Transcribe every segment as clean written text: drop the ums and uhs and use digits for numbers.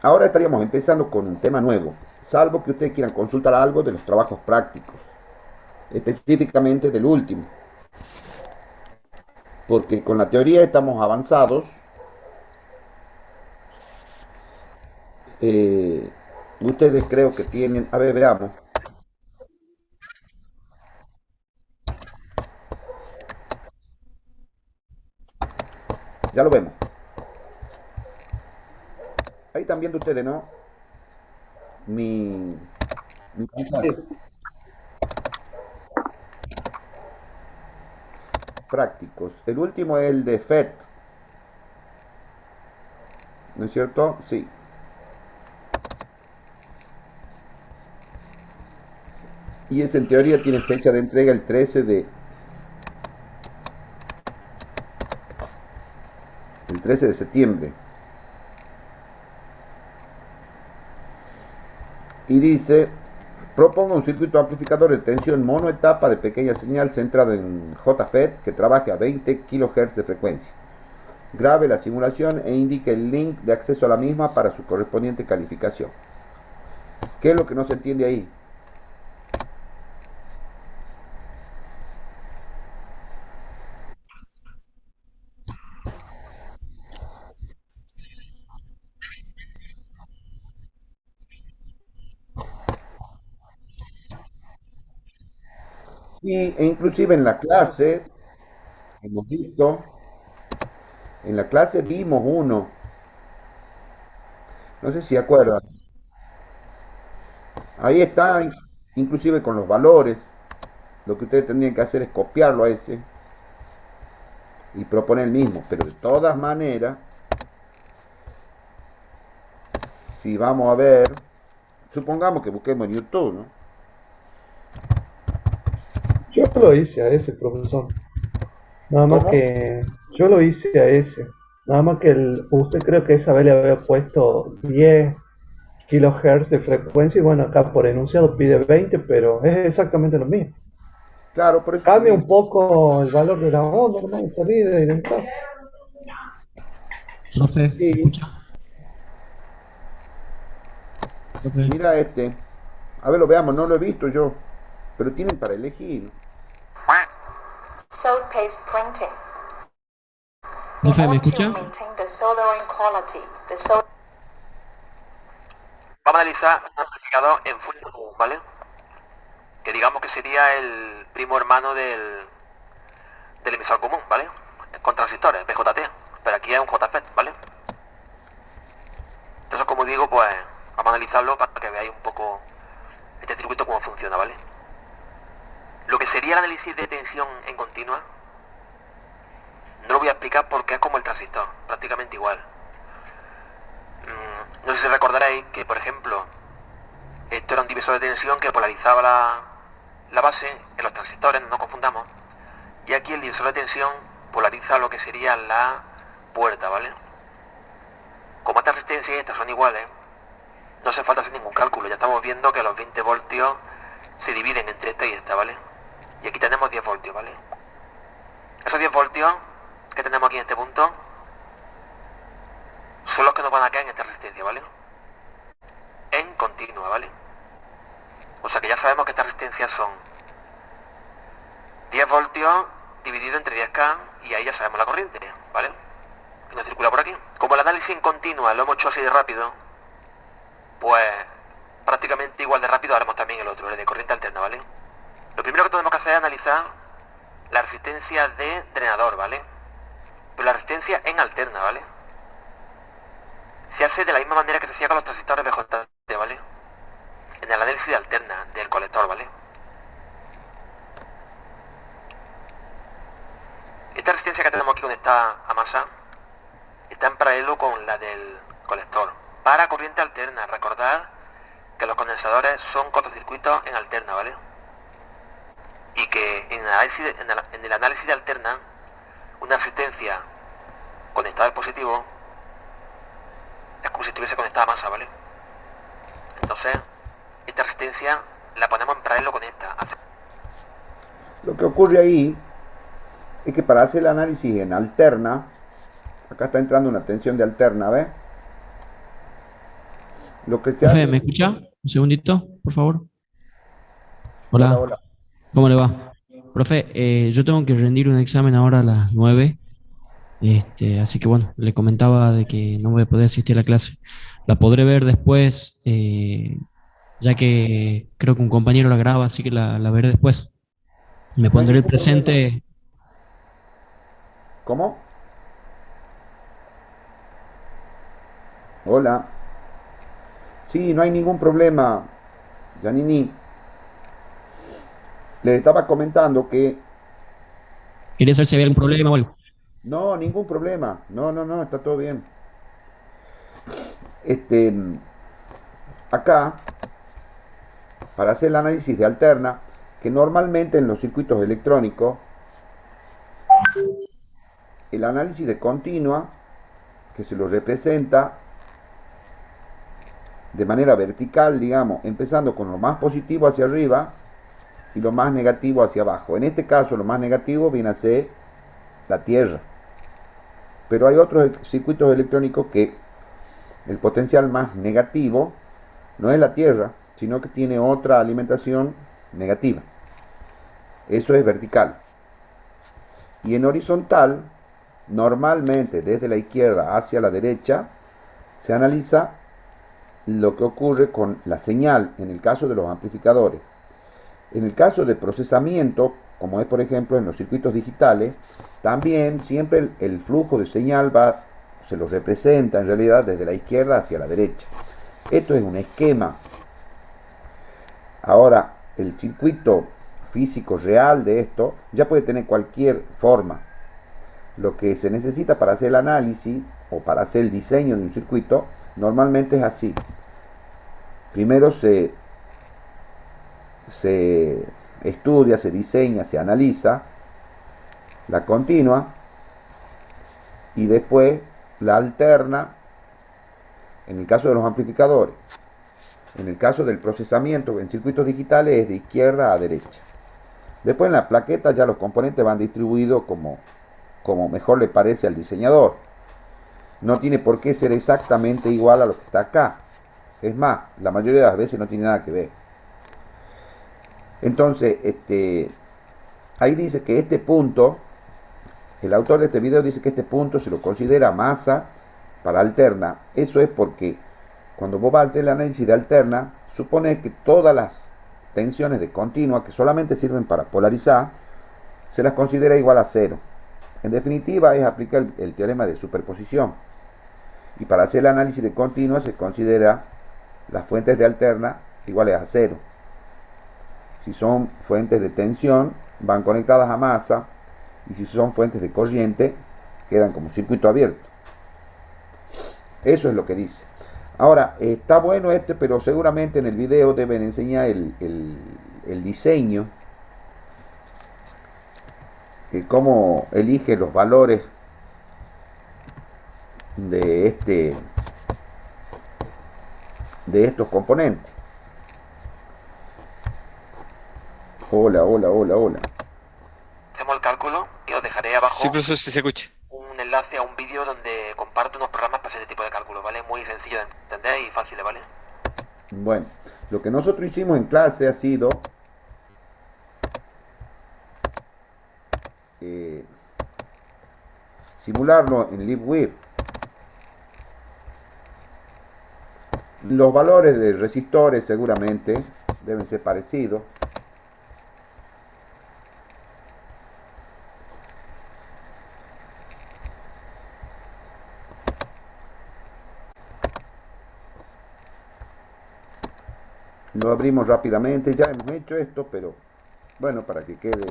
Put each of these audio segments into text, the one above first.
Ahora estaríamos empezando con un tema nuevo, salvo que ustedes quieran consultar algo de los trabajos prácticos, específicamente del último, porque con la teoría estamos avanzados. eh, Ustedes creo que tienen, a ver, veamos, ya lo vemos. Ahí están viendo ustedes, ¿no? Mi, mi pantalla. Sí. Prácticos. El último es el de FED, ¿no es cierto? Sí. Y ese en teoría tiene fecha de entrega el 13 de septiembre. Y dice, proponga un circuito amplificador de tensión monoetapa de pequeña señal centrado en JFET que trabaje a 20 kHz de frecuencia. Grabe la simulación e indique el link de acceso a la misma para su correspondiente calificación. ¿Qué es lo que no se entiende ahí? Sí, e inclusive en la clase hemos visto, en la clase vimos uno, no sé si acuerdan, ahí está, inclusive con los valores. Lo que ustedes tendrían que hacer es copiarlo a ese y proponer el mismo, pero de todas maneras, si vamos a ver, supongamos que busquemos en YouTube, ¿no? Yo lo hice a ese, profesor. Nada más ¿Cómo? que yo lo hice a ese. Nada más que usted creo que esa vez le había puesto 10 kilohertz de frecuencia y bueno, acá por enunciado pide 20, pero es exactamente lo mismo. Claro, por eso te Cambia digo. un poco el valor de la onda, ¿no? De salida y de entrada. Profe, ¿me Sí, escucha? Profe, mira este. A ver, lo veamos, no lo he visto yo. Pero tienen para elegir. So paste printing. In profe, ¿me order to escucha? maintain the soldering quality, the sol Vamos a analizar un amplificador en fuente común, ¿vale? Que digamos que sería el primo hermano del emisor común, ¿vale? Con transistores, BJT, pero aquí es un JFET, ¿vale? Entonces, como digo, pues vamos a analizarlo para que veáis un poco este circuito cómo funciona, ¿vale? Lo que sería el análisis de tensión en continua, no lo voy a explicar porque es como el transistor, prácticamente igual. No sé si recordaréis que, por ejemplo, esto era un divisor de tensión que polarizaba la base en los transistores, no nos confundamos. Y aquí el divisor de tensión polariza lo que sería la puerta, ¿vale? Como esta resistencia y esta son iguales, no hace falta hacer ningún cálculo. Ya estamos viendo que los 20 voltios se dividen entre esta y esta, ¿vale? Y aquí tenemos 10 voltios, ¿vale? Esos 10 voltios que tenemos aquí en este punto son los que nos van a caer en esta resistencia, ¿vale? En continua, ¿vale? O sea que ya sabemos que estas resistencias son 10 voltios dividido entre 10K y ahí ya sabemos la corriente, ¿vale? Que nos circula por aquí. Como el análisis en continua lo hemos hecho así de rápido, pues prácticamente igual de rápido haremos también el otro, el de corriente alterna, ¿vale? Lo primero que tenemos que hacer es analizar la resistencia de drenador, ¿vale? Pero la resistencia en alterna, ¿vale? Se hace de la misma manera que se hacía con los transistores BJT, ¿vale? En el análisis de alterna del colector, ¿vale? Esta resistencia que tenemos aquí donde está a masa está en paralelo con la del colector. Para corriente alterna, recordad que los condensadores son cortocircuitos en alterna, ¿vale? Y que en el análisis de alterna, una resistencia conectada al positivo es como si estuviese conectada a masa, ¿vale? Entonces, esta resistencia la ponemos en paralelo con esta. Lo que ocurre ahí es que para hacer el análisis en alterna, acá está entrando una tensión de alterna, ¿ves? Lo que se Profe, hace ¿me es... escucha? Un segundito, por favor. Hola, Hola, hola. ¿cómo le va? Profe, yo tengo que rendir un examen ahora a las 9, así que bueno, le comentaba de que no voy a poder asistir a la clase. La podré ver después, ya que creo que un compañero la graba, así que la veré después. Me No hay pondré el ningún problema. presente. ¿Cómo? Hola. Sí, no hay ningún problema, Janini. Le estaba comentando que Quería saber si había algún problema o algo. no, ningún problema. No, no, no, está todo bien. Este, acá, para hacer el análisis de alterna, que normalmente en los circuitos electrónicos, el análisis de continua, que se lo representa de manera vertical, digamos, empezando con lo más positivo hacia arriba y lo más negativo hacia abajo. En este caso, lo más negativo viene a ser la Tierra. Pero hay otros circuitos electrónicos que el potencial más negativo no es la Tierra, sino que tiene otra alimentación negativa. Eso es vertical. Y en horizontal, normalmente desde la izquierda hacia la derecha, se analiza lo que ocurre con la señal en el caso de los amplificadores. En el caso de procesamiento, como es por ejemplo en los circuitos digitales, también siempre el flujo de señal se lo representa en realidad desde la izquierda hacia la derecha. Esto es un esquema. Ahora, el circuito físico real de esto ya puede tener cualquier forma. Lo que se necesita para hacer el análisis o para hacer el diseño de un circuito normalmente es así. Primero se estudia, se diseña, se analiza la continua y después la alterna en el caso de los amplificadores. En el caso del procesamiento en circuitos digitales es de izquierda a derecha. Después en la plaqueta ya los componentes van distribuidos como mejor le parece al diseñador. No tiene por qué ser exactamente igual a lo que está acá. Es más, la mayoría de las veces no tiene nada que ver. Entonces, ahí dice que este punto, el autor de este video dice que este punto se lo considera masa para alterna. Eso es porque cuando vos vas a hacer el análisis de alterna, supone que todas las tensiones de continua que solamente sirven para polarizar, se las considera igual a cero. En definitiva, es aplicar el teorema de superposición. Y para hacer el análisis de continua se considera las fuentes de alterna iguales a cero. Si son fuentes de tensión, van conectadas a masa, y si son fuentes de corriente, quedan como circuito abierto. Eso es lo que dice. Ahora, está bueno pero seguramente en el video deben enseñar el diseño, cómo elige los valores de estos componentes. Hola, hola, hola, hola. Hacemos el cálculo y os dejaré abajo Sí, profesor, sí se escucha. un enlace a un vídeo donde comparto unos programas para hacer este tipo de cálculo, ¿vale? Muy sencillo de entender y fácil, ¿vale? Bueno, lo que nosotros hicimos en clase ha sido simularlo en LibWire. Los valores de resistores seguramente deben ser parecidos. Lo abrimos rápidamente, ya hemos hecho esto, pero bueno, para que quede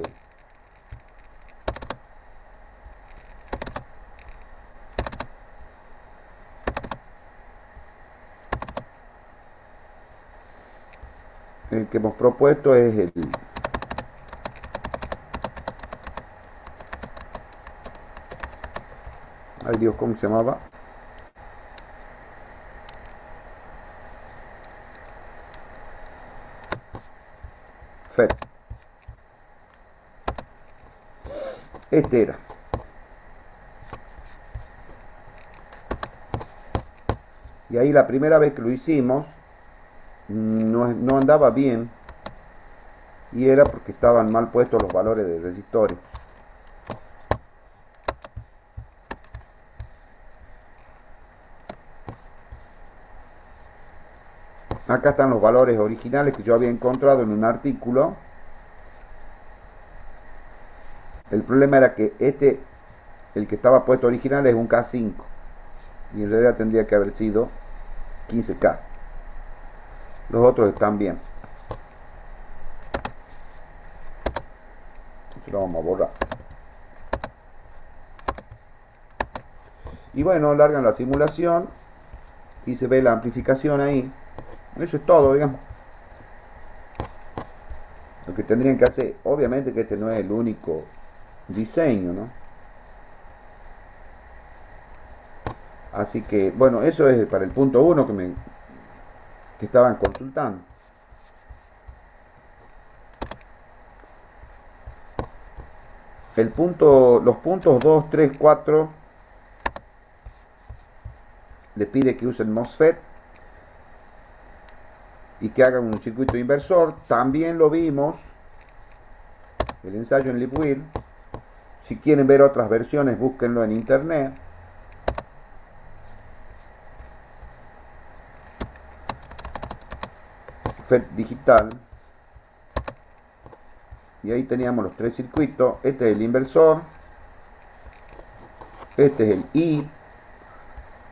el que hemos propuesto es el ay Dios, ¿cómo se llamaba? FET. Este era. Y ahí la primera vez que lo hicimos, no andaba bien. Y era porque estaban mal puestos los valores de resistores. Acá están los valores originales que yo había encontrado en un artículo. El problema era que el que estaba puesto original es un K5. Y en realidad tendría que haber sido 15K. Los otros están bien. Esto lo vamos a borrar. Y bueno, largan la simulación y se ve la amplificación ahí. Eso es todo, digamos. Lo que tendrían que hacer, obviamente que este no es el único diseño, ¿no? Así que, bueno, eso es para el punto 1 que estaban consultando. Los puntos 2, 3, 4 le pide que usen MOSFET y que hagan un circuito inversor. También lo vimos, el ensayo en LibWheel. Si quieren ver otras versiones, búsquenlo en internet. FET digital. Y ahí teníamos los 3 circuitos. Este es el inversor. Este es el I.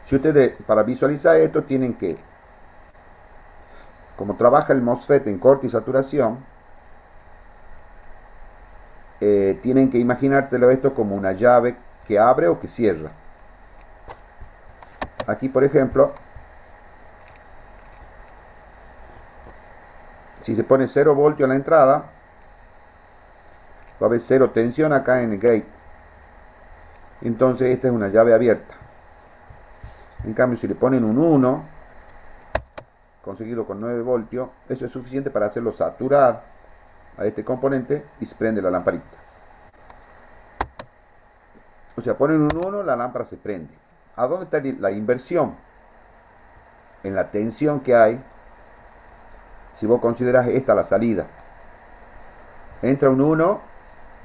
Si ustedes, para visualizar esto, tienen que, como trabaja el MOSFET en corte y saturación, tienen que imaginártelo esto como una llave que abre o que cierra. Aquí, por ejemplo, si se pone 0 voltios a la entrada, va a haber 0 tensión acá en el gate. Entonces esta es una llave abierta. En cambio, si le ponen un 1, conseguido con 9 voltios, eso es suficiente para hacerlo saturar a este componente y se prende la lamparita. O sea, ponen un 1, la lámpara se prende. ¿A dónde está la inversión? En la tensión que hay. Si vos considerás esta la salida, entra un 1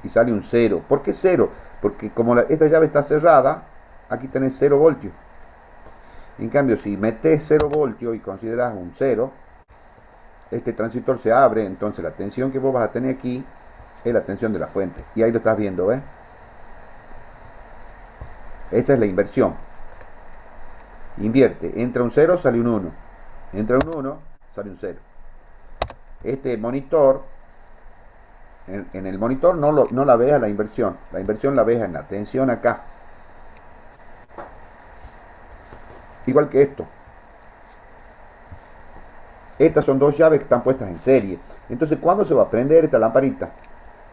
y sale un 0. ¿Por qué 0? Porque como esta llave está cerrada, aquí tenés 0 voltios. En cambio, si metés 0 voltios y considerás un 0, este transistor se abre, entonces la tensión que vos vas a tener aquí es la tensión de la fuente. Y ahí lo estás viendo, ¿ves? Esa es la inversión. Invierte, entra un 0, sale un 1. Entra un 1, sale un 0. Este monitor, en el monitor no la ves a la inversión la ves en la tensión acá. Igual que esto. Estas son 2 llaves que están puestas en serie. Entonces, ¿cuándo se va a prender esta lamparita?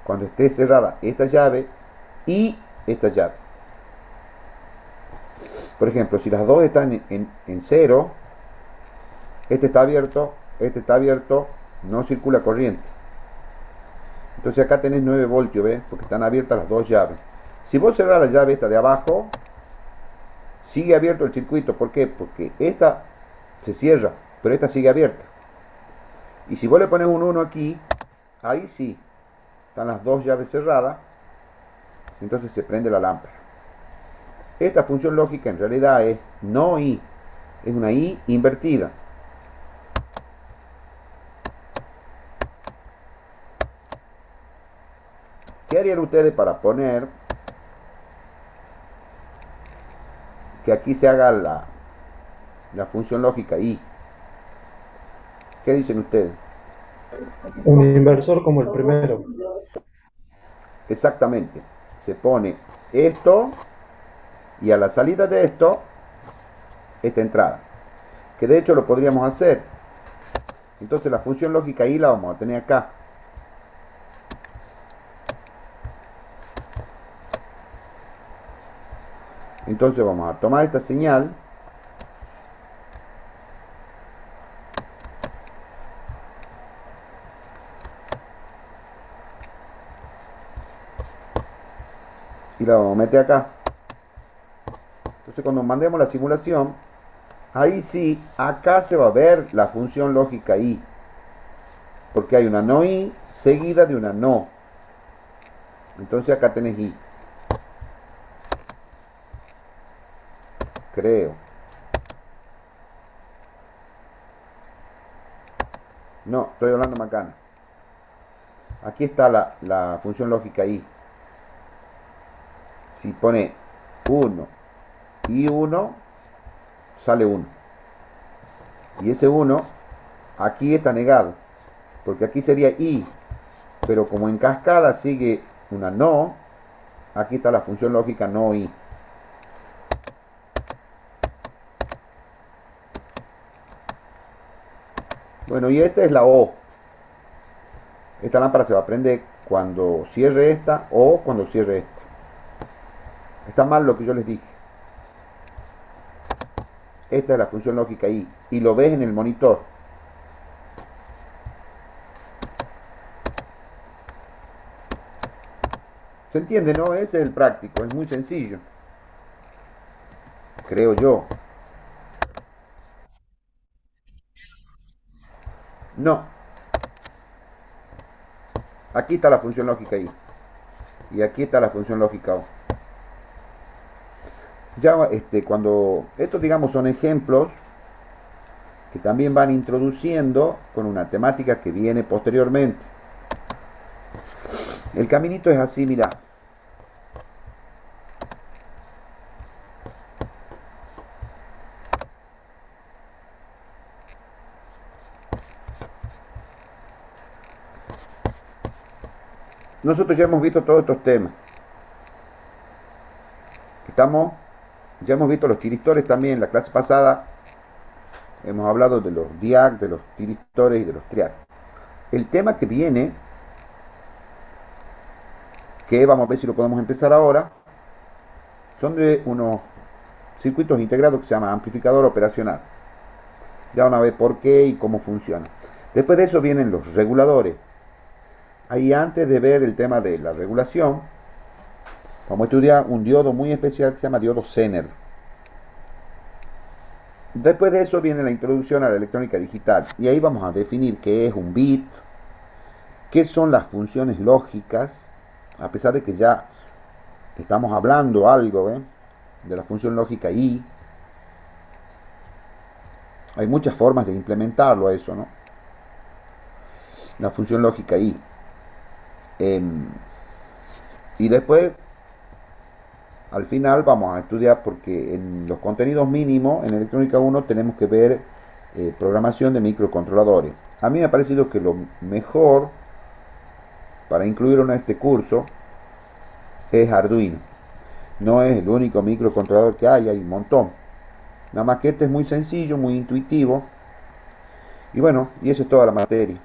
Cuando esté cerrada esta llave y esta llave. Por ejemplo, si las dos están en 0, este está abierto, no circula corriente. Entonces acá tenés 9 voltios, ¿ves? Porque están abiertas las 2 llaves. Si vos cerrás la llave esta de abajo, sigue abierto el circuito. ¿Por qué? Porque esta se cierra, pero esta sigue abierta. Y si vos le pones un 1 aquí, ahí sí, están las 2 llaves cerradas, entonces se prende la lámpara. Esta función lógica en realidad es no I, es una I invertida. ¿Qué harían ustedes para poner que aquí se haga la función lógica I? ¿Qué dicen ustedes? Un inversor como el primero. Exactamente. Se pone esto y a la salida de esto, esta entrada. Que de hecho lo podríamos hacer. Entonces la función lógica I la vamos a tener acá. Entonces vamos a tomar esta señal y la vamos a meter acá. Entonces cuando mandemos la simulación, Ahí sí, acá se va a ver la función lógica I, porque hay una no I seguida de una no. Entonces acá tenés I, creo. No, estoy hablando macana. Aquí está la función lógica I. Si pone 1 y 1, sale 1. Y ese 1 aquí está negado, porque aquí sería I, pero como en cascada sigue una no, aquí está la función lógica no I. Bueno, y esta es la O. Esta lámpara se va a prender cuando cierre esta o cuando cierre esta. Está mal lo que yo les dije. Esta es la función lógica I. Y lo ves en el monitor. ¿Se entiende, no? Ese es el práctico. Es muy sencillo. Creo yo. No. Aquí está la función lógica I. Y aquí está la función lógica O. Ya cuando estos digamos son ejemplos que también van introduciendo con una temática que viene posteriormente. El caminito es así, mira. Nosotros ya hemos visto todos estos temas. Ya hemos visto los tiristores también. La clase pasada hemos hablado de los diac, de los tiristores y de los triac. El tema que viene, que vamos a ver si lo podemos empezar ahora, son de unos circuitos integrados que se llama amplificador operacional. Ya van a ver por qué y cómo funciona. Después de eso vienen los reguladores. Ahí antes de ver el tema de la regulación, vamos a estudiar un diodo muy especial que se llama diodo Zener. Después de eso viene la introducción a la electrónica digital. Y ahí vamos a definir qué es un bit, qué son las funciones lógicas, a pesar de que ya estamos hablando algo de la función lógica I. Hay muchas formas de implementarlo a eso, ¿no? La función lógica I. Y después, al final, vamos a estudiar, porque en los contenidos mínimos, en electrónica 1, tenemos que ver programación de microcontroladores. A mí me ha parecido que lo mejor para incluirlo en este curso es Arduino. No es el único microcontrolador que hay un montón. Nada más que este es muy sencillo, muy intuitivo. Y bueno, y esa es toda la materia.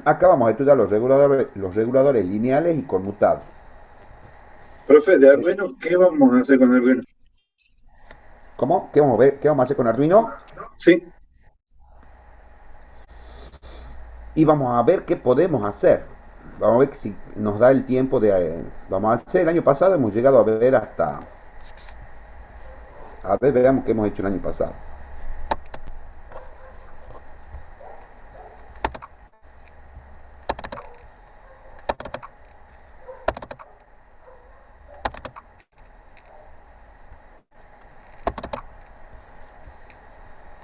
Acá vamos a estudiar los reguladores lineales y conmutados. Profe, de Arduino, ¿qué vamos a hacer con Arduino? ¿Cómo? ¿Qué vamos a ver? ¿Qué vamos a hacer con Arduino? Sí, Y vamos a ver qué podemos hacer. Vamos a ver si nos da el tiempo de... vamos a hacer, el año pasado hemos llegado a ver hasta... A ver, veamos qué hemos hecho el año pasado.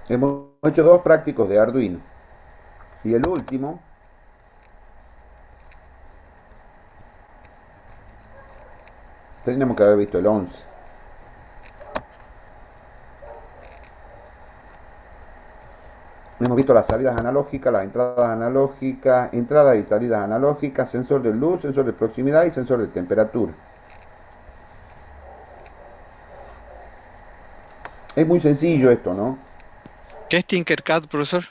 Hemos hecho dos prácticos de Arduino. Y el último, tenemos que haber visto el 11. Hemos visto las salidas analógicas, las entradas analógicas, entradas y salidas analógicas, sensor de luz, sensor de proximidad y sensor de temperatura. Es muy sencillo esto, ¿no? ¿Qué es Tinkercad, profesor?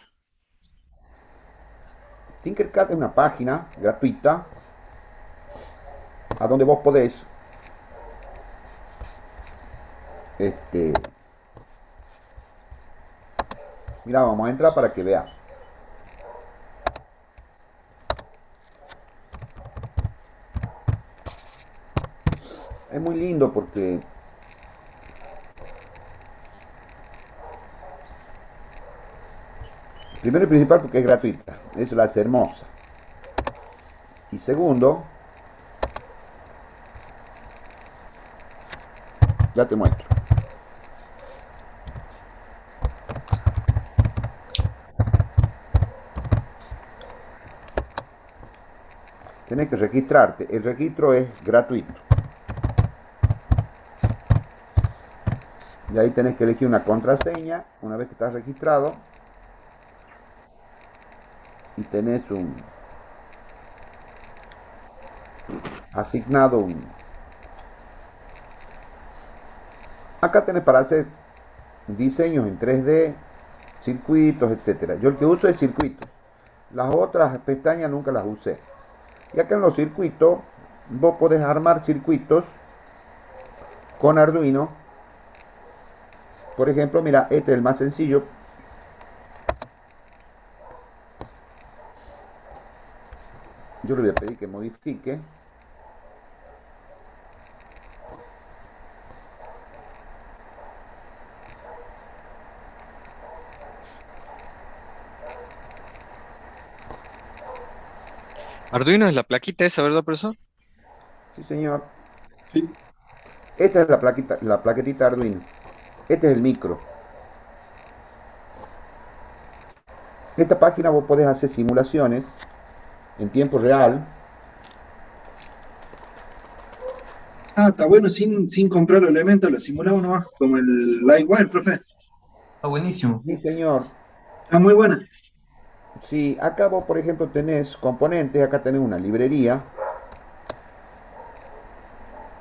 Tinkercad es una página gratuita a donde vos podés mira, vamos a entrar para que vea. Es muy lindo porque Primero y principal porque es gratuita. Eso la hace hermosa. Y segundo, ya te muestro. Tienes que registrarte. El registro es gratuito. Y ahí tenés que elegir una contraseña una vez que estás registrado. Y tenés asignado un... Acá tenés para hacer diseños en 3D, circuitos, etcétera. Yo el que uso es circuitos. Las otras pestañas nunca las usé. Y acá en los circuitos, vos podés armar circuitos con Arduino. Por ejemplo, mira, este es el más sencillo. Yo le voy a pedir que modifique. Arduino es la plaquita esa, ¿verdad, profesor? Sí, señor. Sí. Esta es la plaquetita Arduino. Este es el micro. Esta página vos podés hacer simulaciones en tiempo real. Ah, está bueno, sin comprar los elementos, lo simulamos nomás, como el Livewire, profe. Está buenísimo. Sí, señor. Está muy buena. Si acá vos, por ejemplo, tenés componentes, acá tenés una librería.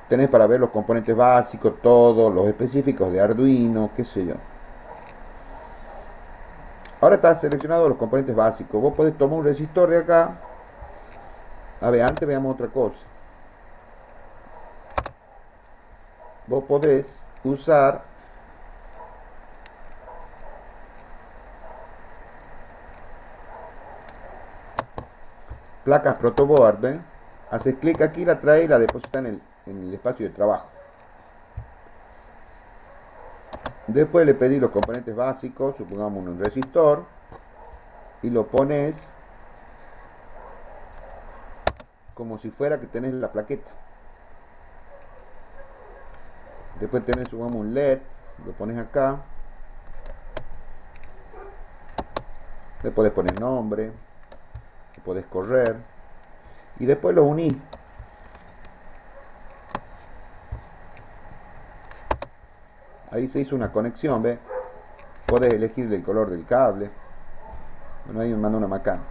Tenés para ver los componentes básicos, todos los específicos de Arduino, qué sé yo. Ahora está seleccionado los componentes básicos. Vos podés tomar un resistor de acá. A ver, antes veamos otra cosa. Vos podés usar placas protoboard, ¿ven? Haces clic aquí, la trae y la deposita en el espacio de trabajo. Después le pedí los componentes básicos, supongamos un resistor, y lo pones como si fuera que tenés la plaqueta. Después tenés, supongamos, un LED, lo pones acá. Le podés poner nombre, le podés correr, y después lo unís. Ahí se hizo una conexión, ¿ve? Podés elegir el color del cable. Bueno, ahí me manda una macana.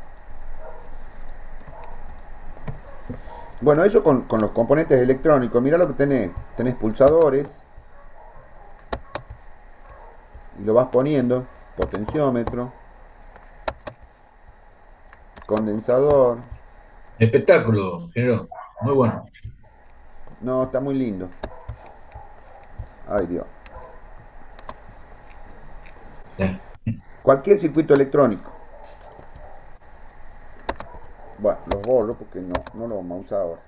Bueno, eso con los componentes electrónicos. Mira lo que tenés. Tenés pulsadores. Y lo vas poniendo. Potenciómetro. Condensador. Espectáculo, ingeniero. Muy bueno. No, está muy lindo. Ay, Dios. Ya. Cualquier circuito electrónico. Bueno, los borro porque no lo vamos a usar ahora.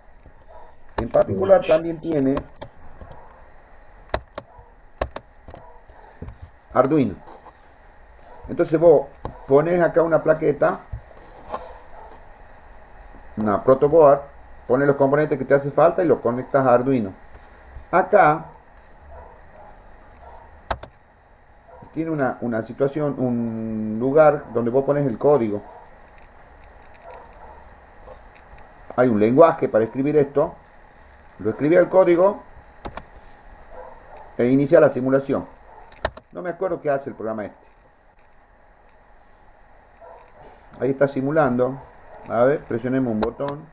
En particular también tiene Arduino. Entonces vos pones acá una plaqueta, una protoboard, pones los componentes que te hace falta y los conectas a Arduino. Acá tiene una situación, un lugar donde vos pones el código. Hay un lenguaje para escribir esto. Lo escribí al código e inicia la simulación. No me acuerdo qué hace el programa este. Ahí está simulando. A ver, presionemos un botón.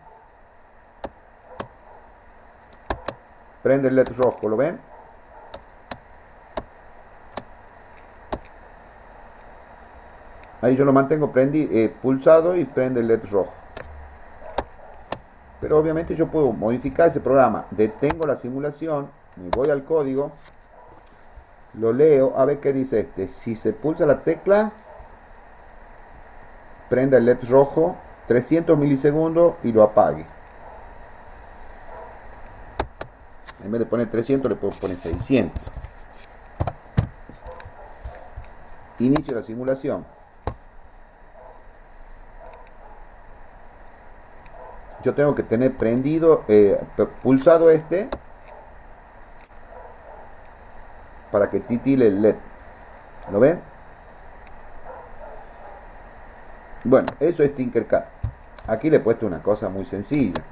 Prende el LED rojo, ¿lo ven? Ahí yo lo mantengo pulsado y prende el LED rojo. Pero obviamente yo puedo modificar ese programa. Detengo la simulación, me voy al código, lo leo, a ver qué dice este. Si se pulsa la tecla, prenda el LED rojo 300 milisegundos y lo apague. En vez de poner 300 le puedo poner 600. Inicio la simulación. yo tengo que tener prendido, pulsado este, para que titile el LED. ¿Lo ven? Bueno, eso es Tinkercad. Aquí le he puesto una cosa muy sencilla,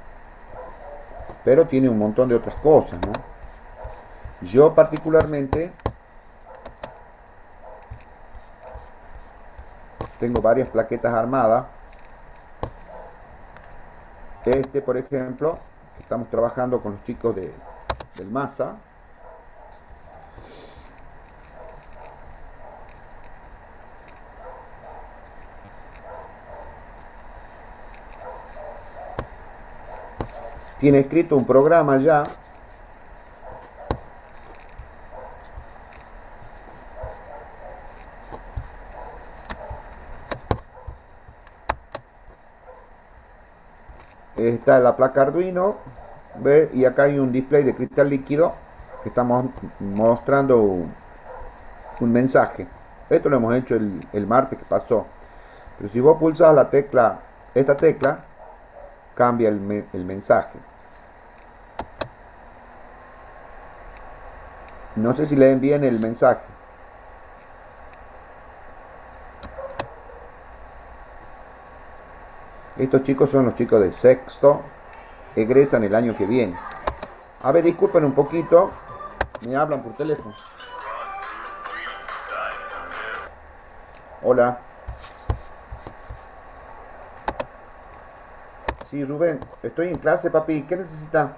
pero tiene un montón de otras cosas, ¿no? Yo particularmente tengo varias plaquetas armadas. Por ejemplo, estamos trabajando con los chicos del MASA. Tiene escrito un programa ya. Está la placa Arduino, ¿ve? Y acá hay un display de cristal líquido que estamos mostrando un mensaje. Esto lo hemos hecho el martes que pasó. Pero si vos pulsas la tecla, esta tecla, cambia el mensaje. No sé si leen bien el mensaje. Estos chicos son los chicos de sexto, egresan el año que viene. A ver, disculpen un poquito, me hablan por teléfono. Hola. Sí, Rubén, estoy en clase, papi. ¿Qué necesita?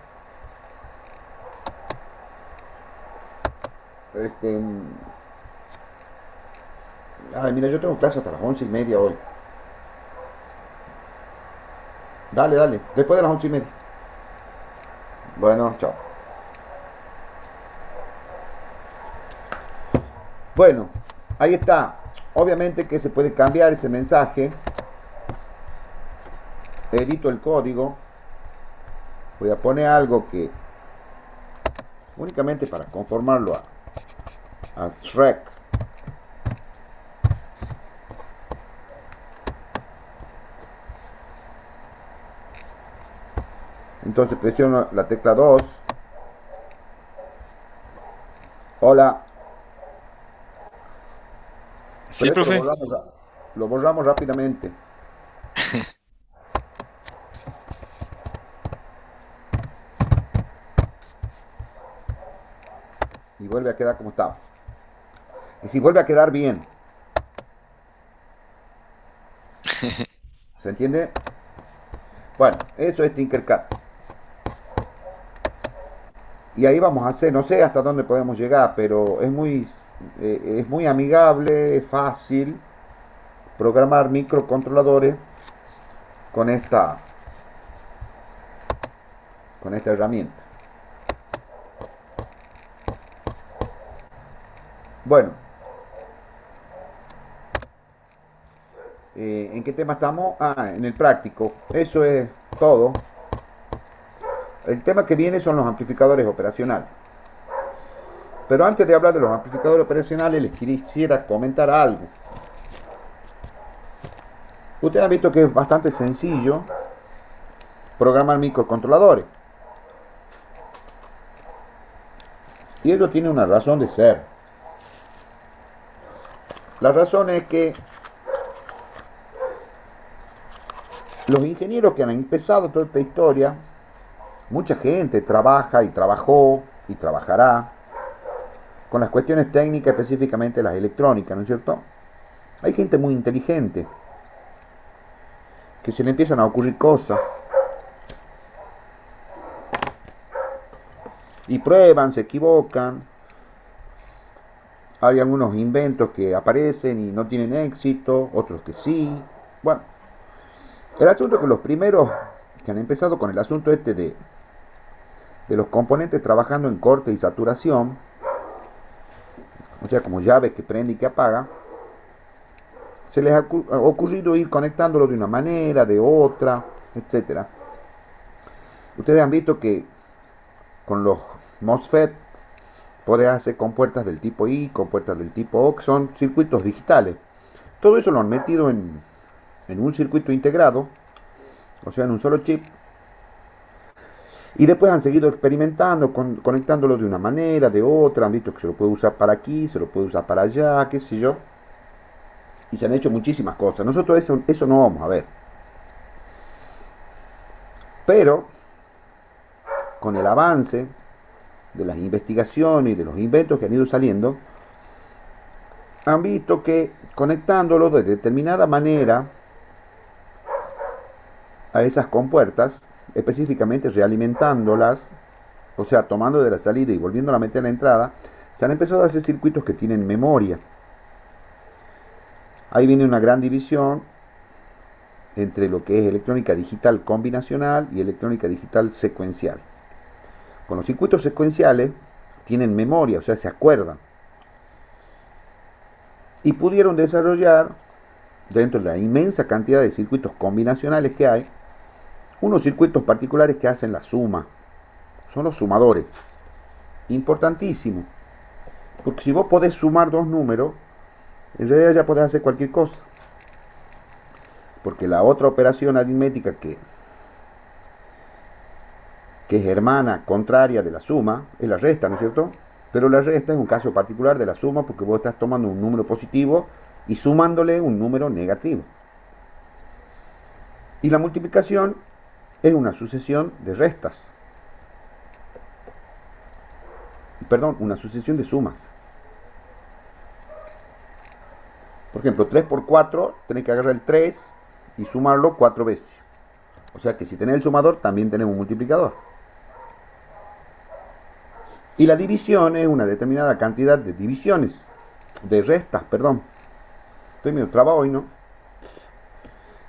Ay, mira, yo tengo clase hasta las 11:30 hoy. Dale, dale, después de las 11:30. Bueno, chao. Bueno, ahí está. Obviamente que se puede cambiar ese mensaje. Edito el código. Voy a poner algo que únicamente para conformarlo a Shrek. Entonces presiono la tecla 2. Hola. Sí, Pero esto profe. lo borramos rápidamente. Y vuelve a quedar como estaba. Y si vuelve a quedar bien. ¿Se entiende? Bueno, eso es Tinkercad. Y ahí vamos a hacer, no sé hasta dónde podemos llegar, pero es muy amigable, es fácil programar microcontroladores con esta herramienta. Bueno, ¿en qué tema estamos? En el práctico. Eso es todo. El tema que viene son los amplificadores operacionales. Pero antes de hablar de los amplificadores operacionales, les quisiera comentar algo. Ustedes han visto que es bastante sencillo programar microcontroladores. Y ello tiene una razón de ser. La razón es que los ingenieros que han empezado toda esta historia, mucha gente trabaja y trabajó y trabajará con las cuestiones técnicas, específicamente las electrónicas, ¿no es cierto? Hay gente muy inteligente que se le empiezan a ocurrir cosas y prueban, se equivocan. Hay algunos inventos que aparecen y no tienen éxito, otros que sí. Bueno, el asunto es que los primeros que han empezado con el asunto de los componentes trabajando en corte y saturación, o sea, como llaves que prende y que apaga, se les ha ocurrido ir conectándolo de una manera, de otra, etcétera. Ustedes han visto que con los MOSFET podés hacer compuertas del tipo I, compuertas del tipo O, que son circuitos digitales. Todo eso lo han metido en un circuito integrado, o sea, en un solo chip, Y después han seguido experimentando, conectándolo de una manera, de otra, han visto que se lo puede usar para aquí, se lo puede usar para allá, qué sé yo. Y se han hecho muchísimas cosas. Nosotros eso no vamos a ver. Pero, con el avance de las investigaciones y de los inventos que han ido saliendo, han visto que conectándolo de determinada manera a esas compuertas, específicamente realimentándolas, o sea, tomando de la salida y volviéndola a meter a la entrada, se han empezado a hacer circuitos que tienen memoria. Ahí viene una gran división entre lo que es electrónica digital combinacional y electrónica digital secuencial. Con los circuitos secuenciales tienen memoria, o sea, se acuerdan. Y pudieron desarrollar, dentro de la inmensa cantidad de circuitos combinacionales que hay, unos circuitos particulares que hacen la suma. Son los sumadores. Importantísimo. Porque si vos podés sumar dos números, en realidad ya podés hacer cualquier cosa. Porque la otra operación aritmética que es hermana, contraria de la suma, es la resta, ¿no es cierto? Pero la resta es un caso particular de la suma porque vos estás tomando un número positivo y sumándole un número negativo. Y la multiplicación es una sucesión de restas. Perdón, una sucesión de sumas. Por ejemplo, 3 por 4, tenés que agarrar el 3 y sumarlo 4 veces. O sea que si tenés el sumador, también tenemos un multiplicador. Y la división es una determinada cantidad de divisiones, de restas, perdón. Estoy medio trabado hoy, ¿no?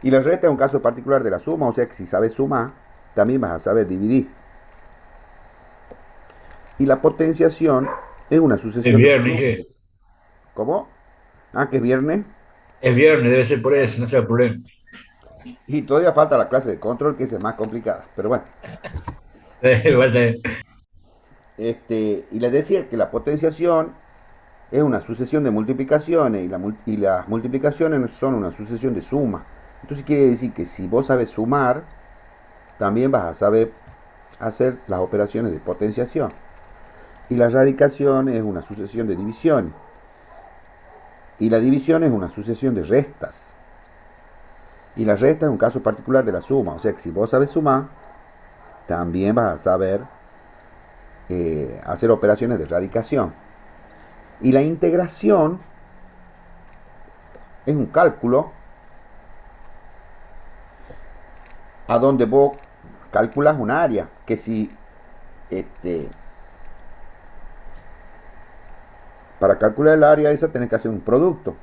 Y la resta es un caso particular de la suma, o sea que si sabes sumar, también vas a saber dividir. Y la potenciación es una sucesión. Es viernes, ¿qué? ¿Cómo? Ah, que es viernes. Es viernes, debe ser por eso, no sea problema. Y todavía falta la clase de control, que es más complicada. Pero bueno. Y les decía que la potenciación es una sucesión de multiplicaciones y las multiplicaciones son una sucesión de sumas. Entonces quiere decir que si vos sabes sumar, también vas a saber hacer las operaciones de potenciación. Y la radicación es una sucesión de divisiones. Y la división es una sucesión de restas. Y la resta es un caso particular de la suma. O sea que si vos sabes sumar, también vas a saber hacer operaciones de radicación. Y la integración es un cálculo a donde vos calculas un área. Que si para calcular el área esa tenés que hacer un producto.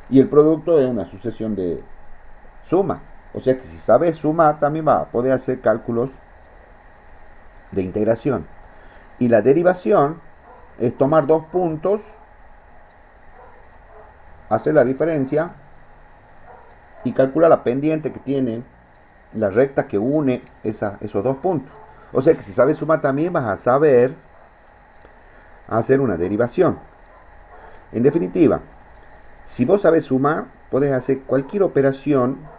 Y el producto es una sucesión de sumas. O sea que si sabes sumar, también vas a poder hacer cálculos de integración. Y la derivación es tomar dos puntos, hacer la diferencia y calcular la pendiente que tiene la recta que une esos dos puntos. O sea que si sabes sumar, también vas a saber hacer una derivación. En definitiva, si vos sabes sumar, podés hacer cualquier operación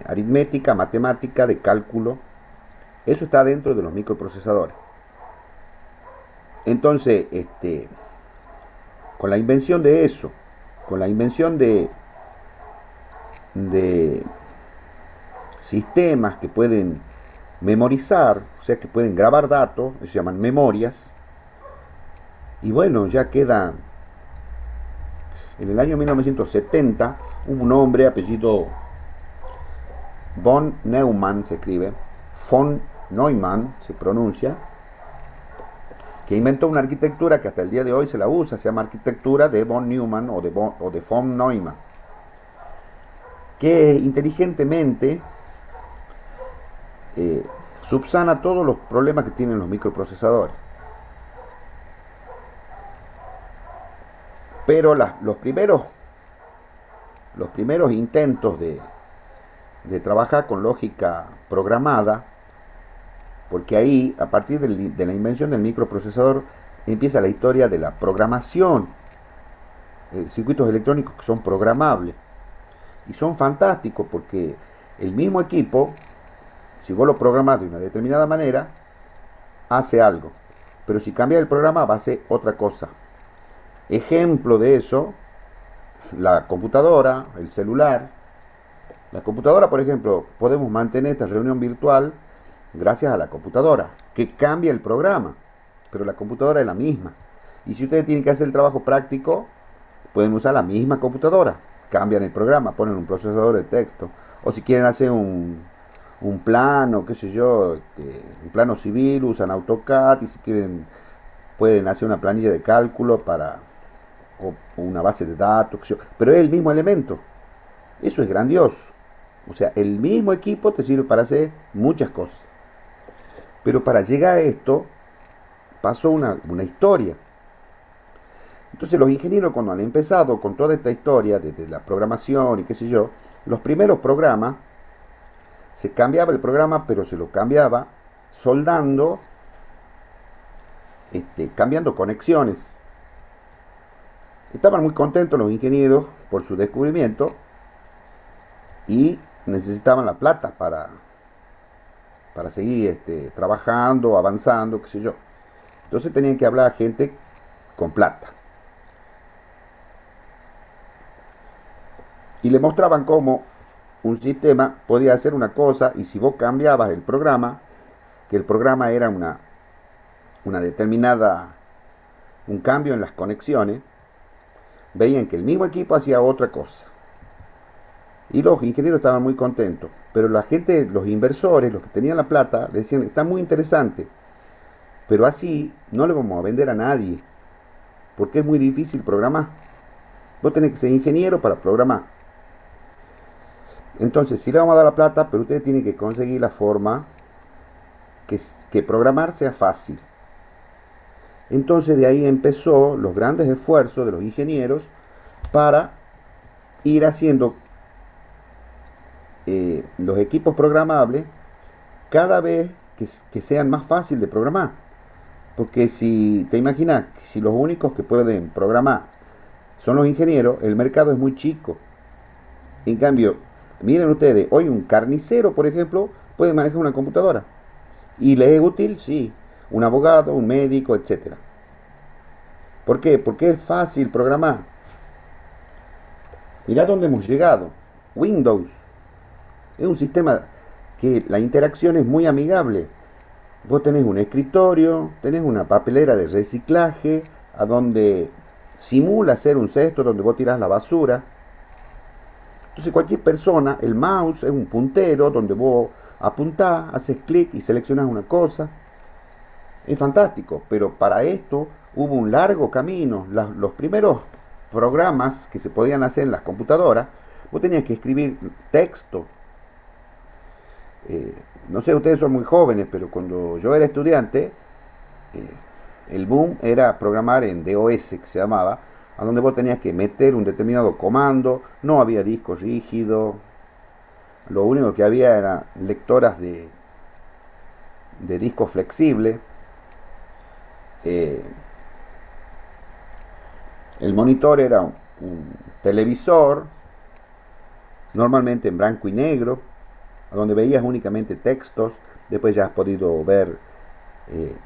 aritmética, matemática, de cálculo. Eso está dentro de los microprocesadores. Entonces, con la invención de eso, con la invención de sistemas que pueden memorizar, o sea, que pueden grabar datos, se llaman memorias. Y bueno, ya queda. En el año 1970 hubo un hombre apellido von Neumann, se escribe, von Neumann se pronuncia, que inventó una arquitectura que hasta el día de hoy se la usa, se llama arquitectura de von Neumann o de von Neumann, que inteligentemente subsana todos los problemas que tienen los microprocesadores. Pero los primeros intentos de trabajar con lógica programada, porque ahí, a partir de la invención del microprocesador, empieza la historia de la programación, circuitos electrónicos que son programables, y son fantásticos porque El mismo equipo, si vos lo programás de una determinada manera, hace algo. Pero si cambia el programa, va a hacer otra cosa. Ejemplo de eso, la computadora, el celular. La computadora, por ejemplo, podemos mantener esta reunión virtual gracias a la computadora, que cambia el programa, pero la computadora es la misma. Y si ustedes tienen que hacer el trabajo práctico, pueden usar la misma computadora, cambian el programa, ponen un procesador de texto. O si quieren hacer un plano, qué sé yo, un plano civil, usan AutoCAD, y si quieren pueden hacer una planilla de cálculo para o una base de datos, qué sé yo, pero es el mismo elemento. Eso es grandioso. O sea, el mismo equipo te sirve para hacer muchas cosas. Pero para llegar a esto pasó una historia. Entonces los ingenieros, cuando han empezado con toda esta historia, desde la programación y qué sé yo, los primeros programas, se cambiaba el programa, pero se lo cambiaba soldando, cambiando conexiones. Estaban muy contentos los ingenieros por su descubrimiento y necesitaban la plata para seguir trabajando, avanzando, qué sé yo. Entonces tenían que hablar a gente con plata. Y le mostraban cómo un sistema podía hacer una cosa, y si vos cambiabas el programa, que el programa era una determinada, un cambio en las conexiones, veían que el mismo equipo hacía otra cosa. Y los ingenieros estaban muy contentos. Pero la gente, los inversores, los que tenían la plata, decían, está muy interesante, pero así no le vamos a vender a nadie, porque es muy difícil programar. Vos tenés que ser ingeniero para programar. Entonces, sí le vamos a dar la plata, pero ustedes tienen que conseguir la forma que programar sea fácil. Entonces de ahí empezó los grandes esfuerzos de los ingenieros para ir haciendo los equipos programables cada vez que sean más fácil de programar. Porque si te imaginas, si los únicos que pueden programar son los ingenieros, el mercado es muy chico. En cambio, miren ustedes, hoy un carnicero, por ejemplo, puede manejar una computadora. ¿Y le es útil? Sí. Un abogado, un médico, etcétera. ¿Por qué? Porque es fácil programar. Mirá dónde hemos llegado. Windows es un sistema que la interacción es muy amigable. Vos tenés un escritorio, tenés una papelera de reciclaje, a donde simula ser un cesto donde vos tirás la basura. Entonces cualquier persona, el mouse es un puntero donde vos apuntás, haces clic y seleccionás una cosa. Es fantástico, pero para esto hubo un largo camino. Los primeros programas que se podían hacer en las computadoras, vos tenías que escribir texto. No sé, ustedes son muy jóvenes, pero cuando yo era estudiante, el boom era programar en DOS, que se llamaba, a donde vos tenías que meter un determinado comando, no había disco rígido, lo único que había eran lectoras de disco flexible. El monitor era un televisor, normalmente en blanco y negro, a donde veías únicamente textos. Después ya has podido ver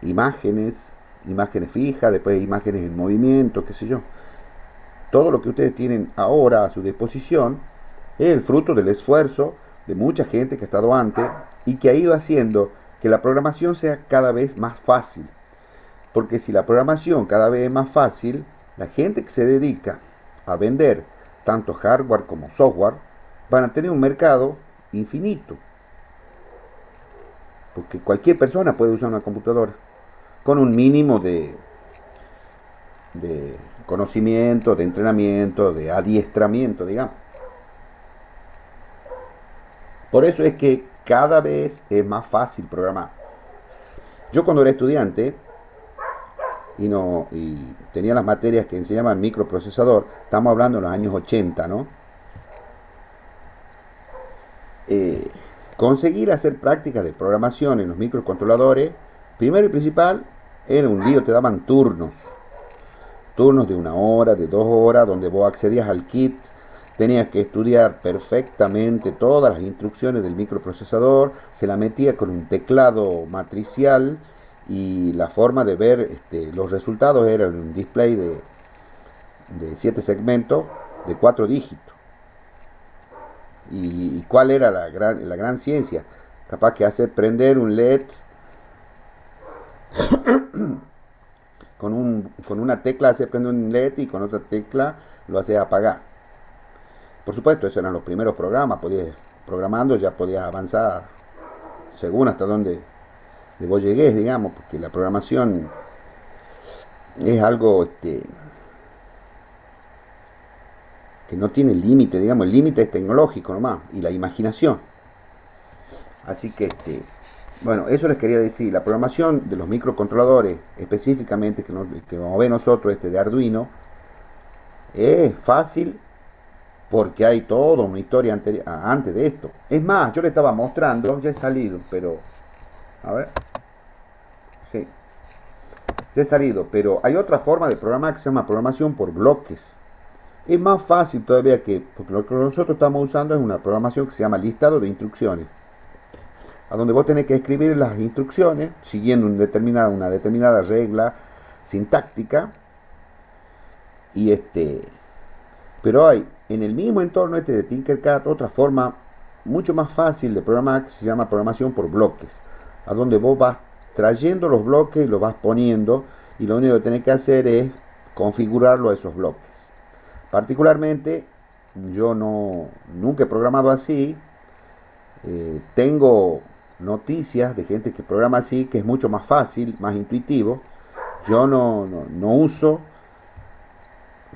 imágenes fijas, después imágenes en movimiento, qué sé yo. Todo lo que ustedes tienen ahora a su disposición es el fruto del esfuerzo de mucha gente que ha estado antes y que ha ido haciendo que la programación sea cada vez más fácil. Porque si la programación cada vez es más fácil, la gente que se dedica a vender tanto hardware como software van a tener un mercado infinito. Porque cualquier persona puede usar una computadora con un mínimo de conocimiento, de entrenamiento, de adiestramiento, digamos. Por eso es que cada vez es más fácil programar. Yo cuando era estudiante y tenía las materias que enseñaban microprocesador, estamos hablando de los años 80, ¿no? Conseguir hacer prácticas de programación en los microcontroladores, primero y principal, era un lío. Te daban turnos de 1 hora, de 2 horas, donde vos accedías al kit, tenía que estudiar perfectamente todas las instrucciones del microprocesador, se la metía con un teclado matricial y la forma de ver los resultados era en un display de 7 segmentos de 4 dígitos. ¿Y cuál era la gran ciencia? Capaz que hacer prender un LED con una tecla hace prender un LED y con otra tecla lo hace apagar. Por supuesto, esos eran los primeros programas, programando ya podías avanzar según hasta donde vos llegues, digamos, porque la programación es algo que no tiene límite, digamos, el límite es tecnológico nomás, y la imaginación. Así que, bueno, eso les quería decir, la programación de los microcontroladores, específicamente, que vamos a ver nosotros, de Arduino, es fácil, porque hay toda una historia antes de esto. Es más, yo le estaba mostrando, ya he salido, pero... A ver. Sí. Ya he salido, pero hay otra forma de programar que se llama programación por bloques. Es más fácil todavía porque lo que nosotros estamos usando es una programación que se llama listado de instrucciones. A donde vos tenés que escribir las instrucciones siguiendo una determinada regla sintáctica. Y pero hay en el mismo entorno de Tinkercad otra forma mucho más fácil de programar que se llama programación por bloques, a donde vos vas trayendo los bloques y los vas poniendo y lo único que tenés que hacer es configurarlo a esos bloques. Particularmente yo nunca he programado así. Tengo noticias de gente que programa así, que es mucho más fácil, más intuitivo. Yo no uso.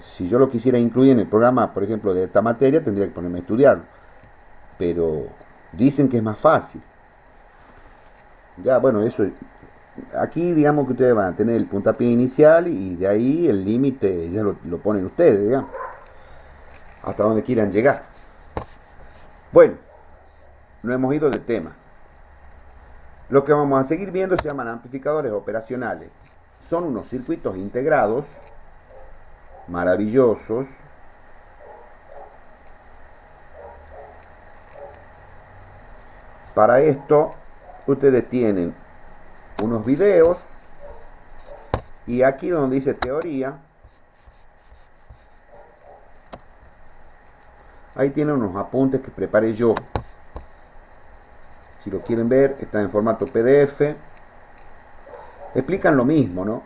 Si yo lo quisiera incluir en el programa, por ejemplo, de esta materia, tendría que ponerme a estudiarlo. Pero dicen que es más fácil. Ya, bueno, eso. Aquí digamos que ustedes van a tener el puntapié inicial y de ahí el límite ya lo ponen ustedes, digamos. Hasta donde quieran llegar. Bueno, no hemos ido de tema. Lo que vamos a seguir viendo se llaman amplificadores operacionales. Son unos circuitos integrados maravillosos, para esto ustedes tienen unos videos y aquí donde dice teoría, ahí tienen unos apuntes que preparé yo. Si lo quieren ver, está en formato PDF. Explican lo mismo, ¿no?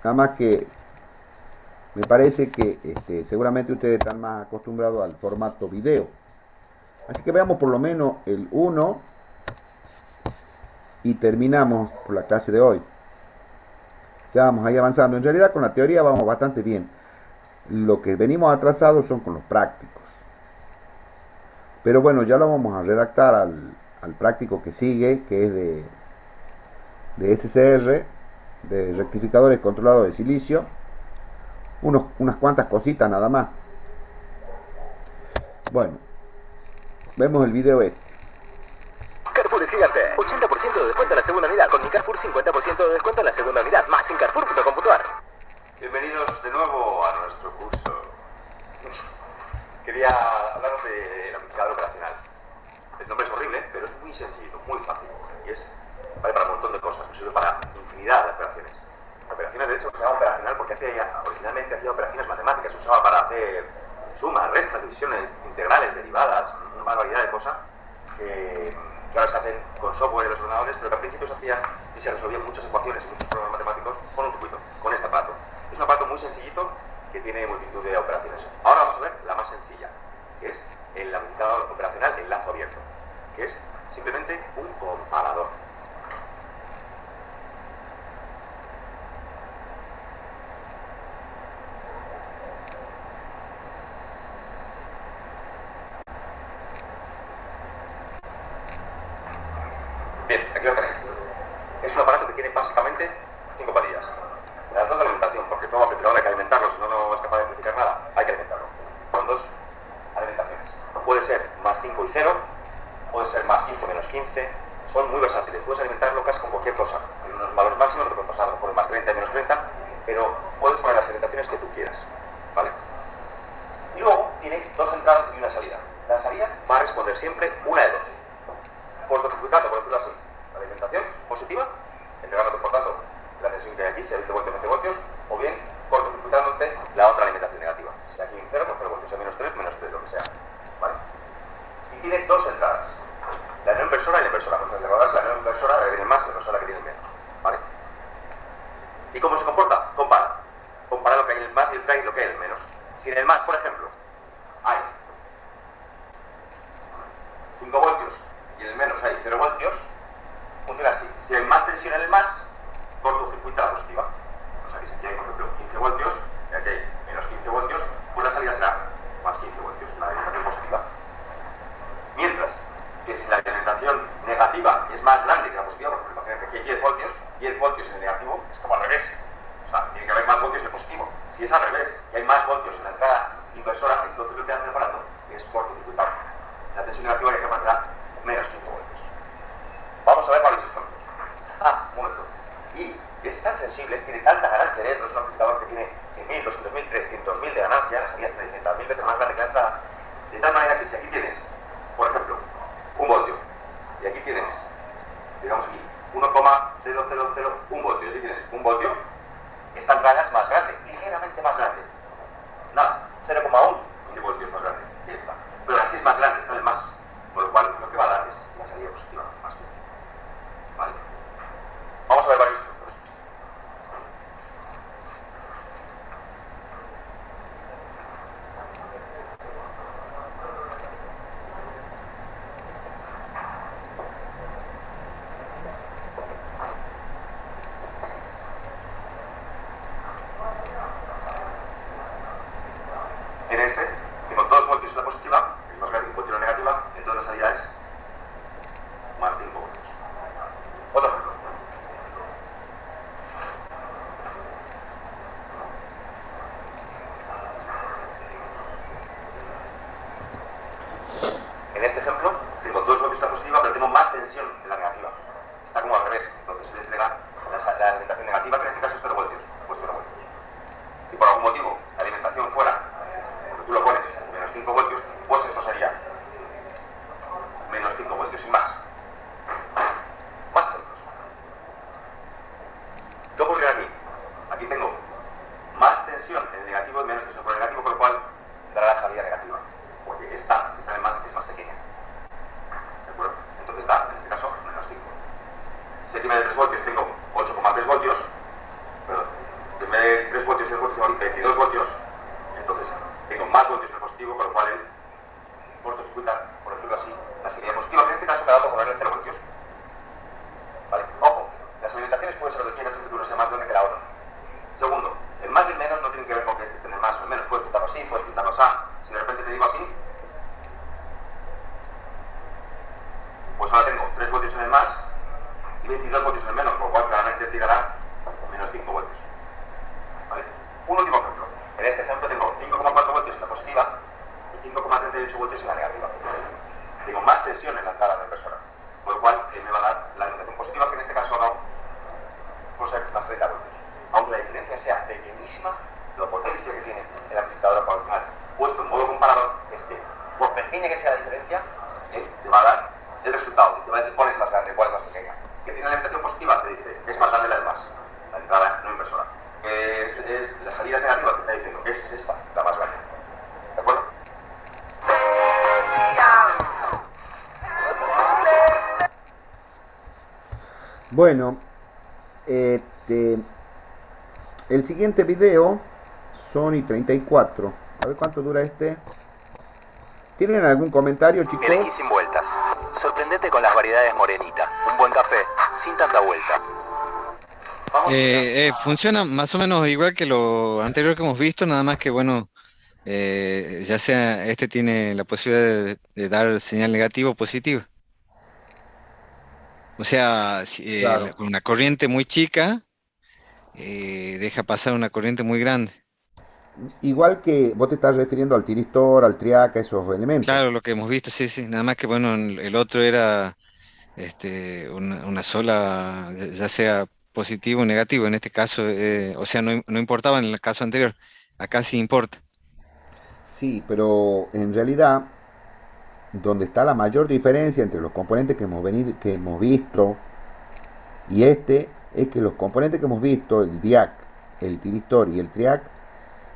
Nada más que me parece que seguramente ustedes están más acostumbrados al formato video. Así que veamos por lo menos el 1 y terminamos por la clase de hoy. Ya vamos ahí avanzando. En realidad con la teoría vamos bastante bien. Lo que venimos atrasados son con los prácticos. Pero bueno, ya lo vamos a redactar al práctico que sigue, que es de SCR, de rectificadores controlados de silicio. Unas cuantas cositas nada más. Bueno, vemos el video Carrefour es gigante. 80% de descuento en la segunda unidad. Con mi Carrefour 50% de descuento en la segunda unidad. Más en Carrefour.com.ar. Bienvenidos de nuevo a nuestro curso. Quería hablaros del amplificador operacional. El nombre es horrible, pero es muy sencillo, muy fácil. Y vale para un montón de cosas. Sirve para infinidad de operaciones. Operaciones, de hecho, se llama operacional porque originalmente hacía operaciones matemáticas. Se usaba para hacer sumas, restas, divisiones, integrales, derivadas, una barbaridad de cosas que ahora se hacen con software de los ordenadores, pero que al principio se hacían y se resolvían muchas ecuaciones y muchos problemas matemáticos con un circuito, con este aparato. Es un aparato muy sencillito que tiene multitud de operaciones. Ahora vamos a ver la más sencilla, que es el amplificador operacional en lazo abierto, que es simplemente un comparador. Bien, aquí lo tenéis. Es un aparato que tiene básicamente 5 patillas. Las dos de alimentación, porque todo amplificador hay que alimentarlo, si no, no es capaz de amplificar nada. Hay que alimentarlo. Con dos alimentaciones. Puede ser más 5 y 0, puede ser más 15 menos 15. Son muy versátiles. Puedes alimentarlo casi con cualquier cosa. Hay unos valores máximos que puedes pasar por más 30 y menos 30, pero puedes poner las alimentaciones que tú quieras. ¿Vale? Y luego tiene dos dos entradas y una salida. La salida va a responder siempre una de dos. Cortocircuitando, por decirlo así, la alimentación positiva, entregándote por tanto la tensión que hay aquí, sea 20 voltios, 20 voltios, o bien cortocircuitándote la otra alimentación negativa. Si aquí en 0, pues 0 voltios, a menos 3, lo que sea. ¿Vale? Y tiene dos entradas. La no inversora y la inversora. Pues recordáis, la no inversora la que tiene más y la inversora que tiene menos. ¿Vale? ¿Y cómo se comporta? Compara. Compara lo que hay en el más y lo que hay en el menos. Si en el más, por ejemplo, hay 5 voltios y en el menos hay 0 voltios, funciona así. Si hay más tensión en el más, cortocircuita la positiva. O sea que si aquí hay, por ejemplo, 15 voltios y aquí hay menos 15 voltios, pues la salida será más 15 voltios, la alimentación positiva. Mientras que si la alimentación negativa es más grande que la positiva, por ejemplo, imagínate que aquí hay 10 voltios en el negativo, es como al revés. O sea, tiene que haber más voltios en el positivo. Si es al revés y hay más voltios en la entrada inversora, entonces lo que hace el aparato es cortocircuitar. La tensión negativa hay que aparecerá menos 15 voltios. Vamos a ver varios ejemplos. Un momento. Y es tan sensible, tiene tanta ganancia de es un amplificador que tiene 1.000, 200.000, 300.000 de ganancia, las salidas 300.000 veces más grande que la entrada, de tal manera que si aquí tienes, por ejemplo, un voltio, y aquí tienes, digamos aquí, 1,0001 voltio, y aquí tienes un voltio, esta entrada es más grande, ligeramente más grande. Nada, 0,1 milivoltios más grande que esta. Pero así es más grande, está en el más. Con lo cual, lo que va a dar es la salida positiva más que. ¿Vale? Vamos a ver varios ejemplos. En este, si tengo 2 voltios en la positiva, que es más grande que un voltio en la negativa, entonces la salida es más 5 voltios. Otro ejemplo. En este ejemplo, tengo 2 voltios en la positiva, pero tengo más tensión en la negativa. Está como al revés, entonces se le entrega la alimentación negativa, que en este caso es 0 voltios, pues 0 voltios. Si por algún motivo la alimentación fuera, porque tú lo pones, menos 5 voltios, pues esto sería menos 5 voltios y más. Más ejemplos. ¿Qué ocurre aquí? Aquí tengo más tensión en el negativo y menos tensión por el negativo, con lo cual dará la salida negativa. Porque esta en el más es más pequeña. ¿De acuerdo? Entonces da, en este caso, menos 5. Si aquí en vez de 3 voltios tengo 8,3 voltios, perdón, si en vez de 3 voltios y 6 voltios tengo 22 voltios, entonces tengo más voltios en el positivo, con lo cual el cortocircuita, por decirlo así, la salida positiva, que en este caso me ha dado por ponerle 0 voltios. ¿Vale? Ojo, las alimentaciones pueden ser lo que quieras, siempre que una sea más grande que la otra. Segundo, el más y el menos no tienen que ver con que este esté en el más o el menos, puedes pintarlo así, puedes pintarlo así. Si de repente te digo así, pues ahora tengo 3 voltios en el más y 22 voltios en el menos, por lo cual claramente tirará menos 5 voltios. ¿Vale? Un último ejemplo. En este ejemplo tengo 5,4 voltios en la positiva y 5,38 voltios en la negativa. Tengo más tensión en la entrada de la impresora, por lo cual me va a dar la alimentación positiva, que en este caso ha dado por ser más 30 voltios. Aunque la diferencia sea pequeñísima, la potencia que tiene el amplificador al final, puesto en modo comparador, es que por pequeña que sea la diferencia, te va a dar el resultado. Te va a decir cuál es más grande, cuál es más pequeña. Que tiene la alimentación positiva, te dice es más grande la del más, la entrada no inversora. La salida negativa, te está diciendo es esta, la más grande. ¿De acuerdo? Bueno, el siguiente video, Sony 34. A ver cuánto dura este. ¿Tienen algún comentario, chicos? Elegí sin vueltas. Sorprendete con las variedades Morenita. Un buen café, sin tanta vuelta. Funciona más o menos igual que lo anterior que hemos visto, nada más que bueno, ya sea este tiene la posibilidad de dar señal negativa o positiva. O sea, Claro. con una corriente muy chica, deja pasar una corriente muy grande. Igual que vos te estás refiriendo al tiristor, al triac, a esos elementos. Claro, lo que hemos visto, sí, sí. Nada más que bueno, el otro era una sola, ya sea positivo o negativo. En este caso, o sea, no importaba en el caso anterior. Acá sí importa. Sí, pero en realidad, donde está la mayor diferencia entre los componentes que hemos visto y este, es que los componentes que hemos visto, el DIAC, el tiristor y el TRIAC,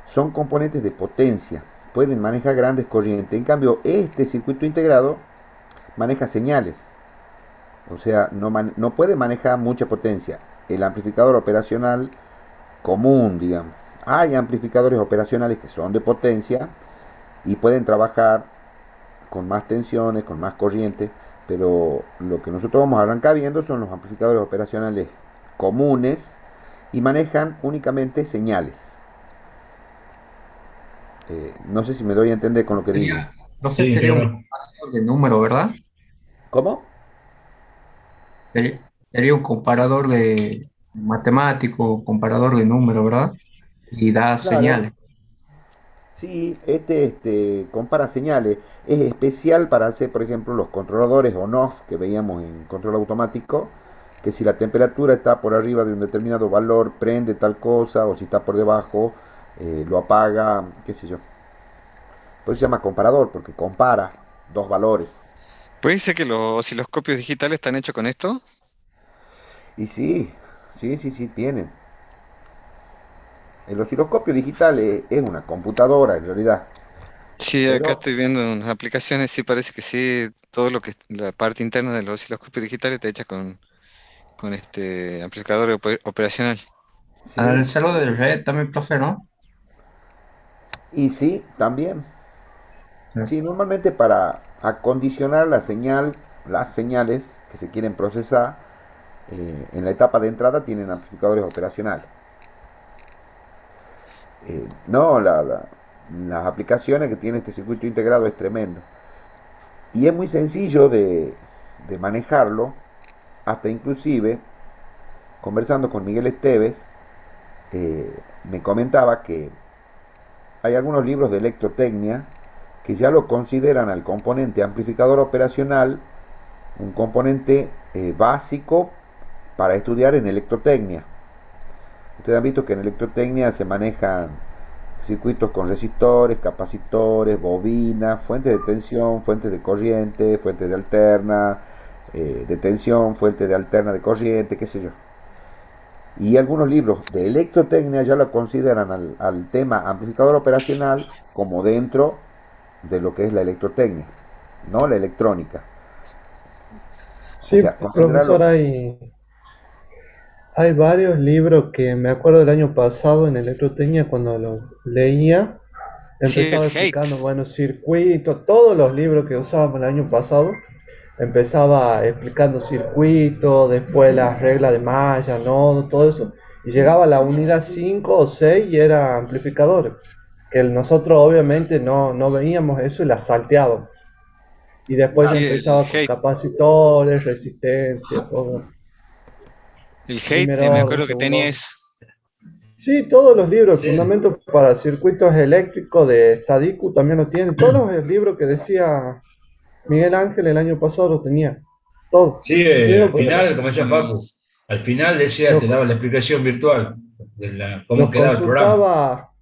son componentes de potencia, pueden manejar grandes corrientes. En cambio, este circuito integrado maneja señales, o sea, no puede manejar mucha potencia. El amplificador operacional común, digamos. Hay amplificadores operacionales que son de potencia y pueden trabajar con más tensiones, con más corriente, pero lo que nosotros vamos a arrancar viendo son los amplificadores operacionales comunes y manejan únicamente señales. No sé si me doy a entender con lo que digo. No sé, Sí, sería un claro. comparador de número, ¿verdad? ¿Cómo? Sería un comparador de matemático, comparador de número, ¿verdad? Y da Claro. señales. Sí, este compara señales. Es especial para hacer, por ejemplo, los controladores on-off que veíamos en control automático, que si la temperatura está por arriba de un determinado valor, prende tal cosa, o si está por debajo, lo apaga, qué sé yo. Por eso se llama comparador, porque compara dos valores. ¿Puede ser que los osciloscopios digitales están hechos con esto? Y sí, sí, tienen. El osciloscopio digital es una computadora en realidad, Sí, acá pero estoy viendo unas aplicaciones, sí parece que sí, todo lo que la parte interna de los osciloscopios digitales está hecha con este amplificador operacional. Al sí, hacerlo del red también, profe, ¿no? y sí, también. Sí. Sí, normalmente para acondicionar la señal, las señales que se quieren procesar, en la etapa de entrada tienen amplificadores operacionales. No, las aplicaciones que tiene este circuito integrado es tremendo. Y es muy sencillo de manejarlo, hasta inclusive, conversando con Miguel Esteves, me comentaba que hay algunos libros de electrotecnia que ya lo consideran al componente amplificador operacional un componente básico para estudiar en electrotecnia. Ustedes han visto que en electrotecnia se manejan circuitos con resistores, capacitores, bobinas, fuentes de tensión, fuentes de corriente, fuentes de alterna, de tensión, fuentes de alterna de corriente, qué sé yo. Y algunos libros de electrotecnia ya lo consideran al tema amplificador operacional como dentro de lo que es la electrotecnia, no la electrónica. O Sí, sea, profesor, considerarlo. hay varios libros que me acuerdo del año pasado en Electrotecnia cuando los leía, Sí, el empezaba hate. explicando, bueno, circuitos, todos los libros que usábamos el año pasado, empezaba explicando circuitos, después las reglas de malla, nodo, todo eso, y llegaba a la unidad 5 o 6 y era amplificadores, que nosotros obviamente no veíamos eso y la salteábamos. Y después ya Sí, el empezaba con hate. capacitores, resistencia, todo. El hate, Primer me orden, acuerdo que segundo tenía orden. eso. Sí, todos los libros, Sí, fundamentos para circuitos eléctricos de Sadiku también lo tienen. Todos los libros que decía Miguel Ángel el año pasado los tenía. Todos. sí, Tiene al final, como decía Mm. Facu, al final decía, Los, te daba la explicación virtual de cómo los quedaba el programa. consultaba,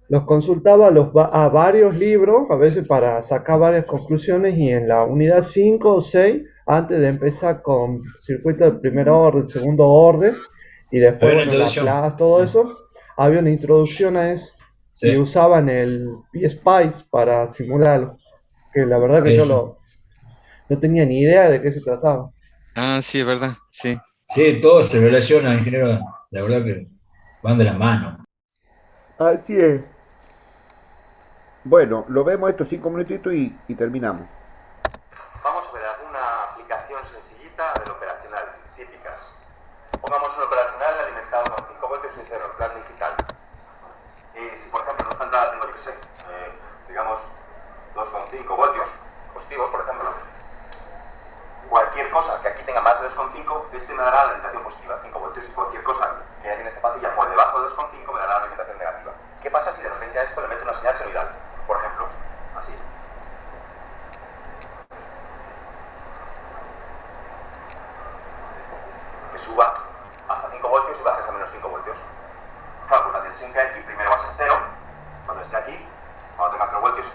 los consultaba a varios libros, a veces para sacar varias conclusiones, y en la unidad 5 o 6 antes de empezar con circuitos de primer orden, segundo orden, y después, Había una bueno, la introducción. clase, todo eso, había una introducción a eso, Sí, y usaban el PSpice para simularlo, que la verdad que eso. no tenía ni idea de qué se trataba. Ah, sí, es verdad, sí. Sí, todo se relaciona, ingeniero. La verdad que van de la mano. Así es. Bueno, lo vemos estos 5 minutitos y terminamos. Vamos a ver alguna aplicación sencillita del operacional, típicas. Pongamos un operacional alimentado con 5 voltios y 0, en plan digital. Y si por ejemplo nos falta, tengo yo que sé, digamos 2,5 voltios positivos, por ejemplo, cualquier cosa que aquí tenga más de 2,5, este me dará la alimentación positiva, 5 voltios, y cualquier cosa que haya en esta pastilla por debajo de 2,5 me dará la alimentación negativa. ¿Qué pasa si de repente a esto le meto una señal senoidal? Por ejemplo, así. Que suba hasta 5 voltios y baje hasta menos 5 voltios. Claro, pues la tensión que hay aquí primero va a ser 0, cuando esté aquí, cuando tenga 0 voltios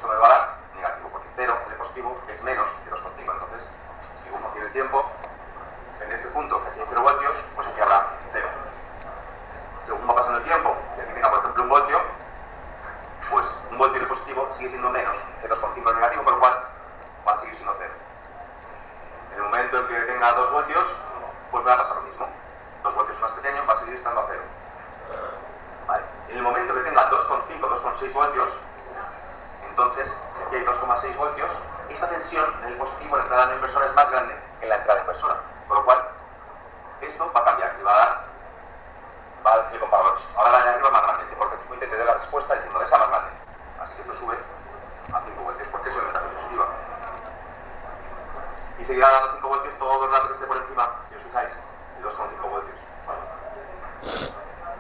2,6 voltios, entonces si aquí hay 2,6 voltios, esa tensión en el positivo en la entrada no inversora es más grande que en la entrada inversora. Por lo cual, esto va a cambiar y va a decir el comparador, ahora la de arriba es más grande, porque el circuito te da la respuesta diciendo esa más grande. Así que esto sube a 5 voltios, porque eso es orientación positiva. Y seguirá dando 5 voltios todo el rato que esté por encima, si os fijáis, de 2,5 voltios.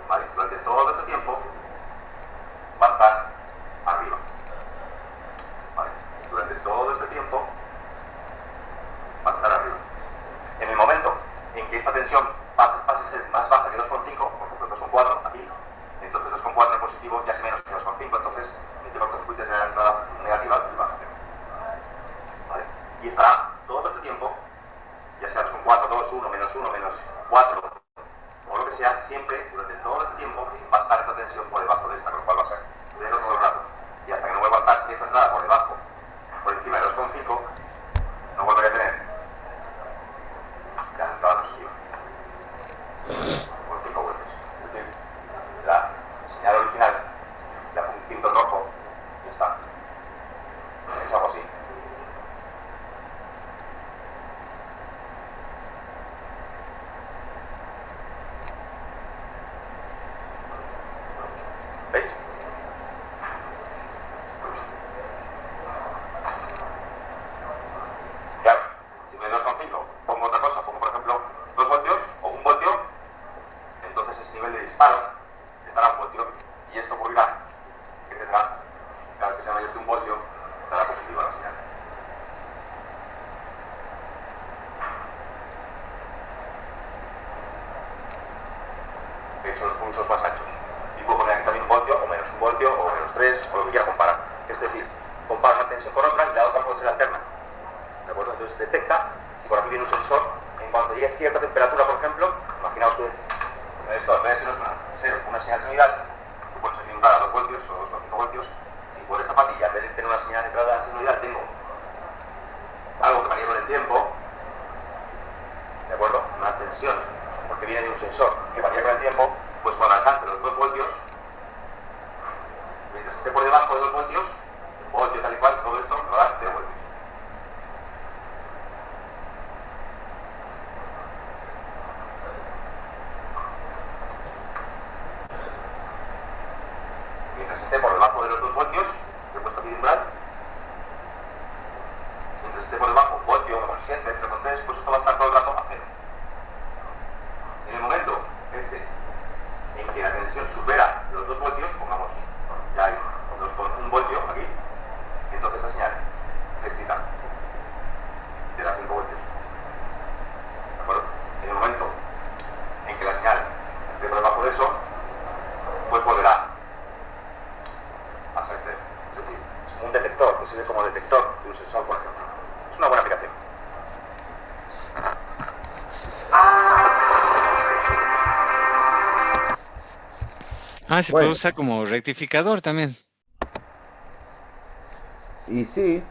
¿Vale? Durante todo este tiempo va a estar arriba. ¿Vale? Durante todo este tiempo va a estar arriba. En el momento en que esta tensión pase a ser más baja que 2,5, por ejemplo 2,4 aquí, entonces 2,4 en positivo ya es menos que 2,5, entonces el cortocircuito es de la entrada negativa y baja. ¿Vale? Y estará todo este tiempo, ya sea 2,4, 2, 1, menos 4, o lo que sea, siempre durante todo este tiempo va a estar esta tensión por debajo de esta, con lo cual va a ser cero todo el rato. Y hasta que no vuelva a estar esta entrada por debajo, por encima de 2,5, no volveré a tener la entrada positiva. Por 5 voltios. Es decir, la señal original, la puntito rojo, está. Es algo así. ¿Veis? Claro, si me doy 2,5, pongo otra cosa, pongo por ejemplo 2 voltios o 1 voltio, entonces ese nivel de disparo estará a 1 voltio y esto ocurrirá que tendrá, cada que sea mayor que 1 voltio, dará positiva la señal. He hecho los pulsos más anchos y puedo poner aquí también 1 voltio o menos 1 voltio o menos 3 o lo que quiera comparar. Es decir, comparo una tensión con otra y la otra puede ser alterna. ¿De acuerdo? Entonces detecta si por aquí viene un sensor, en cuanto llegue a cierta temperatura, por ejemplo, imaginaos que esto en vez de ser una señal senoidal, tú puedes enumerar a 2 voltios o 2,5 voltios, si por esta patilla, en vez de tener una señal de entrada senoidal, tengo algo que varía con el tiempo, ¿de acuerdo? Una tensión, porque viene de un sensor que varía con el tiempo, pues cuando alcance los 2 voltios, mientras esté por debajo de 2 voltios, un voltio tal y cual, todo esto me va a dar 0 voltios. Mientras esté por debajo de los 2 voltios, que he puesto aquí de umbral, mientras esté por debajo, voltio, 1,7, 0,3, pues esto va a estar todo el rato a 0. En el momento en que la tensión supera los 2 voltios, pongamos, ya hay 2,1 voltio aquí, entonces la señal se excita, de las 5 voltios. ¿De acuerdo? En el momento en que la señal esté por debajo de eso, pues volverá a ser 0. Es decir, es como un detector, que sirve como detector de un sensor, por ejemplo. Es una buena aplicación. Ah, se puede usar como rectificador también. Y sí,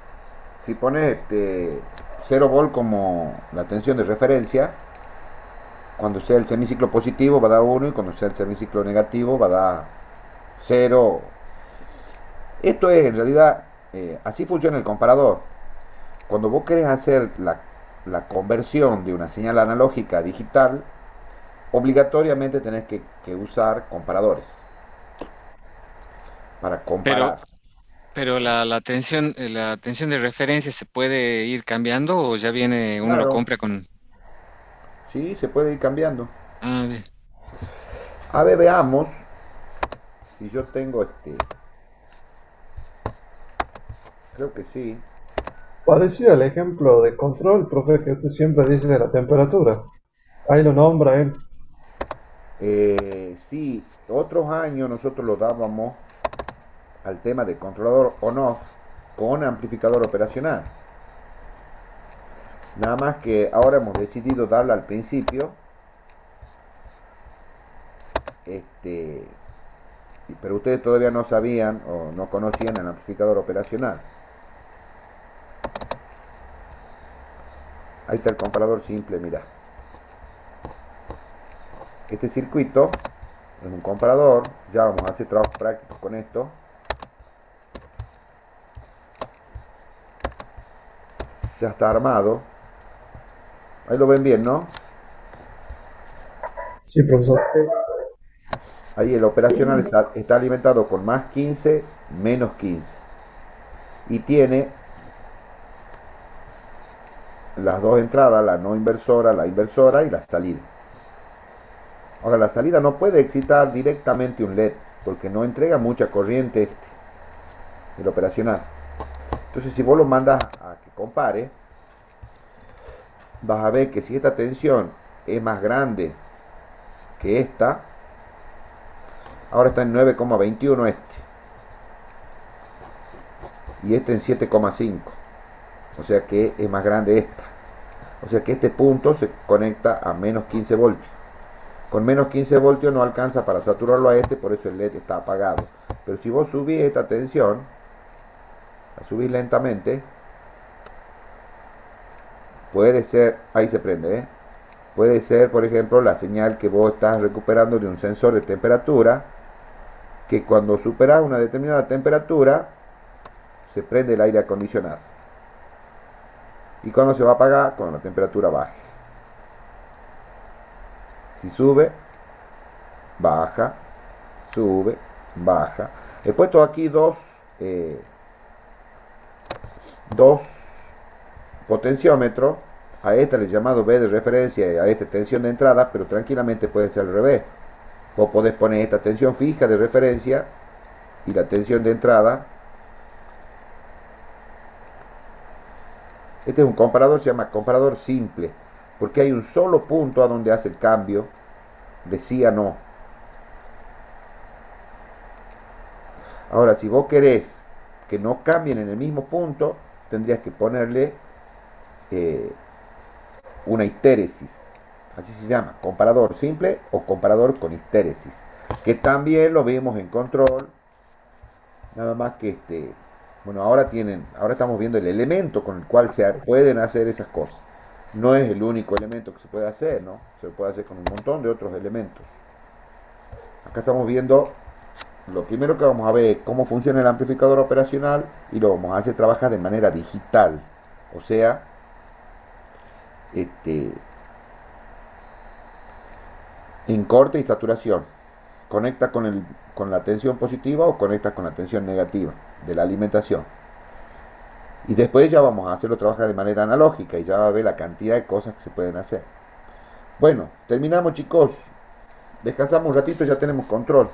si pones 0 volt como la tensión de referencia, cuando sea el semiciclo positivo va a dar 1 y cuando sea el semiciclo negativo va a dar 0. Esto es en realidad, así funciona el comparador. Cuando vos querés hacer la conversión de una señal analógica a digital, obligatoriamente tenés que usar comparadores para comparar. Pero la tensión de referencia se puede ir cambiando o ya viene, uno lo compra con... Sí, se puede ir cambiando. Ah, bien. A ver, veamos si yo tengo creo que sí. Parecido al ejemplo de control, profe, que usted siempre dice de la temperatura. Ahí lo nombra él. Sí, otros años nosotros lo dábamos al tema de controlador on-off con amplificador operacional. Nada más que ahora hemos decidido darle al principio, pero ustedes todavía no sabían o no conocían el amplificador operacional. Ahí está el comparador simple, mira. Este circuito es un comparador, ya vamos a hacer trabajos prácticos con esto. Ya está armado. Ahí lo ven bien, ¿no? Sí, profesor. Ahí el operacional está alimentado con más 15, menos 15. Y tiene las dos entradas, la no inversora, la inversora y la salida. Ahora, la salida no puede excitar directamente un LED, porque no entrega mucha corriente el operacional. Entonces, si vos lo mandas a que compare, vas a ver que si esta tensión es más grande que esta, ahora está en 9,21 y este en 7,5, o sea que es más grande esta, o sea que este punto se conecta a menos 15 voltios. Con menos 15 voltios no alcanza para saturarlo a por eso el LED está apagado. Pero si vos subís esta tensión, la subís lentamente, puede ser, ahí se prende, ¿eh? Puede ser, por ejemplo, la señal que vos estás recuperando de un sensor de temperatura, que cuando superas una determinada temperatura, se prende el aire acondicionado. ¿Y cuando se va a apagar? Cuando la temperatura baje. Si sube, baja, sube, baja. He puesto aquí dos potenciómetros. A este le he llamado B de referencia y a esta tensión de entrada, pero tranquilamente puede ser al revés. Vos podés poner esta tensión fija de referencia y la tensión de entrada. Este es un comparador, se llama comparador simple, porque hay un solo punto a donde hace el cambio de sí a no. Ahora, si vos querés que no cambien en el mismo punto, tendrías que ponerle una histéresis. Así se llama, comparador simple o comparador con histéresis, que también lo vemos en control. Nada más que bueno, ahora estamos viendo el elemento con el cual se pueden hacer esas cosas. No es el único elemento que se puede hacer, ¿no? Se puede hacer con un montón de otros elementos. Acá estamos viendo, lo primero que vamos a ver es cómo funciona el amplificador operacional y lo vamos a hacer trabajar de manera digital. O sea, en corte y saturación. Conecta con la tensión positiva o conecta con la tensión negativa de la alimentación. Y después ya vamos a hacerlo trabajar de manera analógica y ya va a ver la cantidad de cosas que se pueden hacer. Bueno, terminamos, chicos. Descansamos un ratito y ya tenemos control.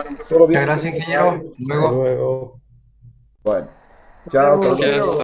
Muchas gracias, ingeniero. Hasta luego. Bueno, chao. Gracias.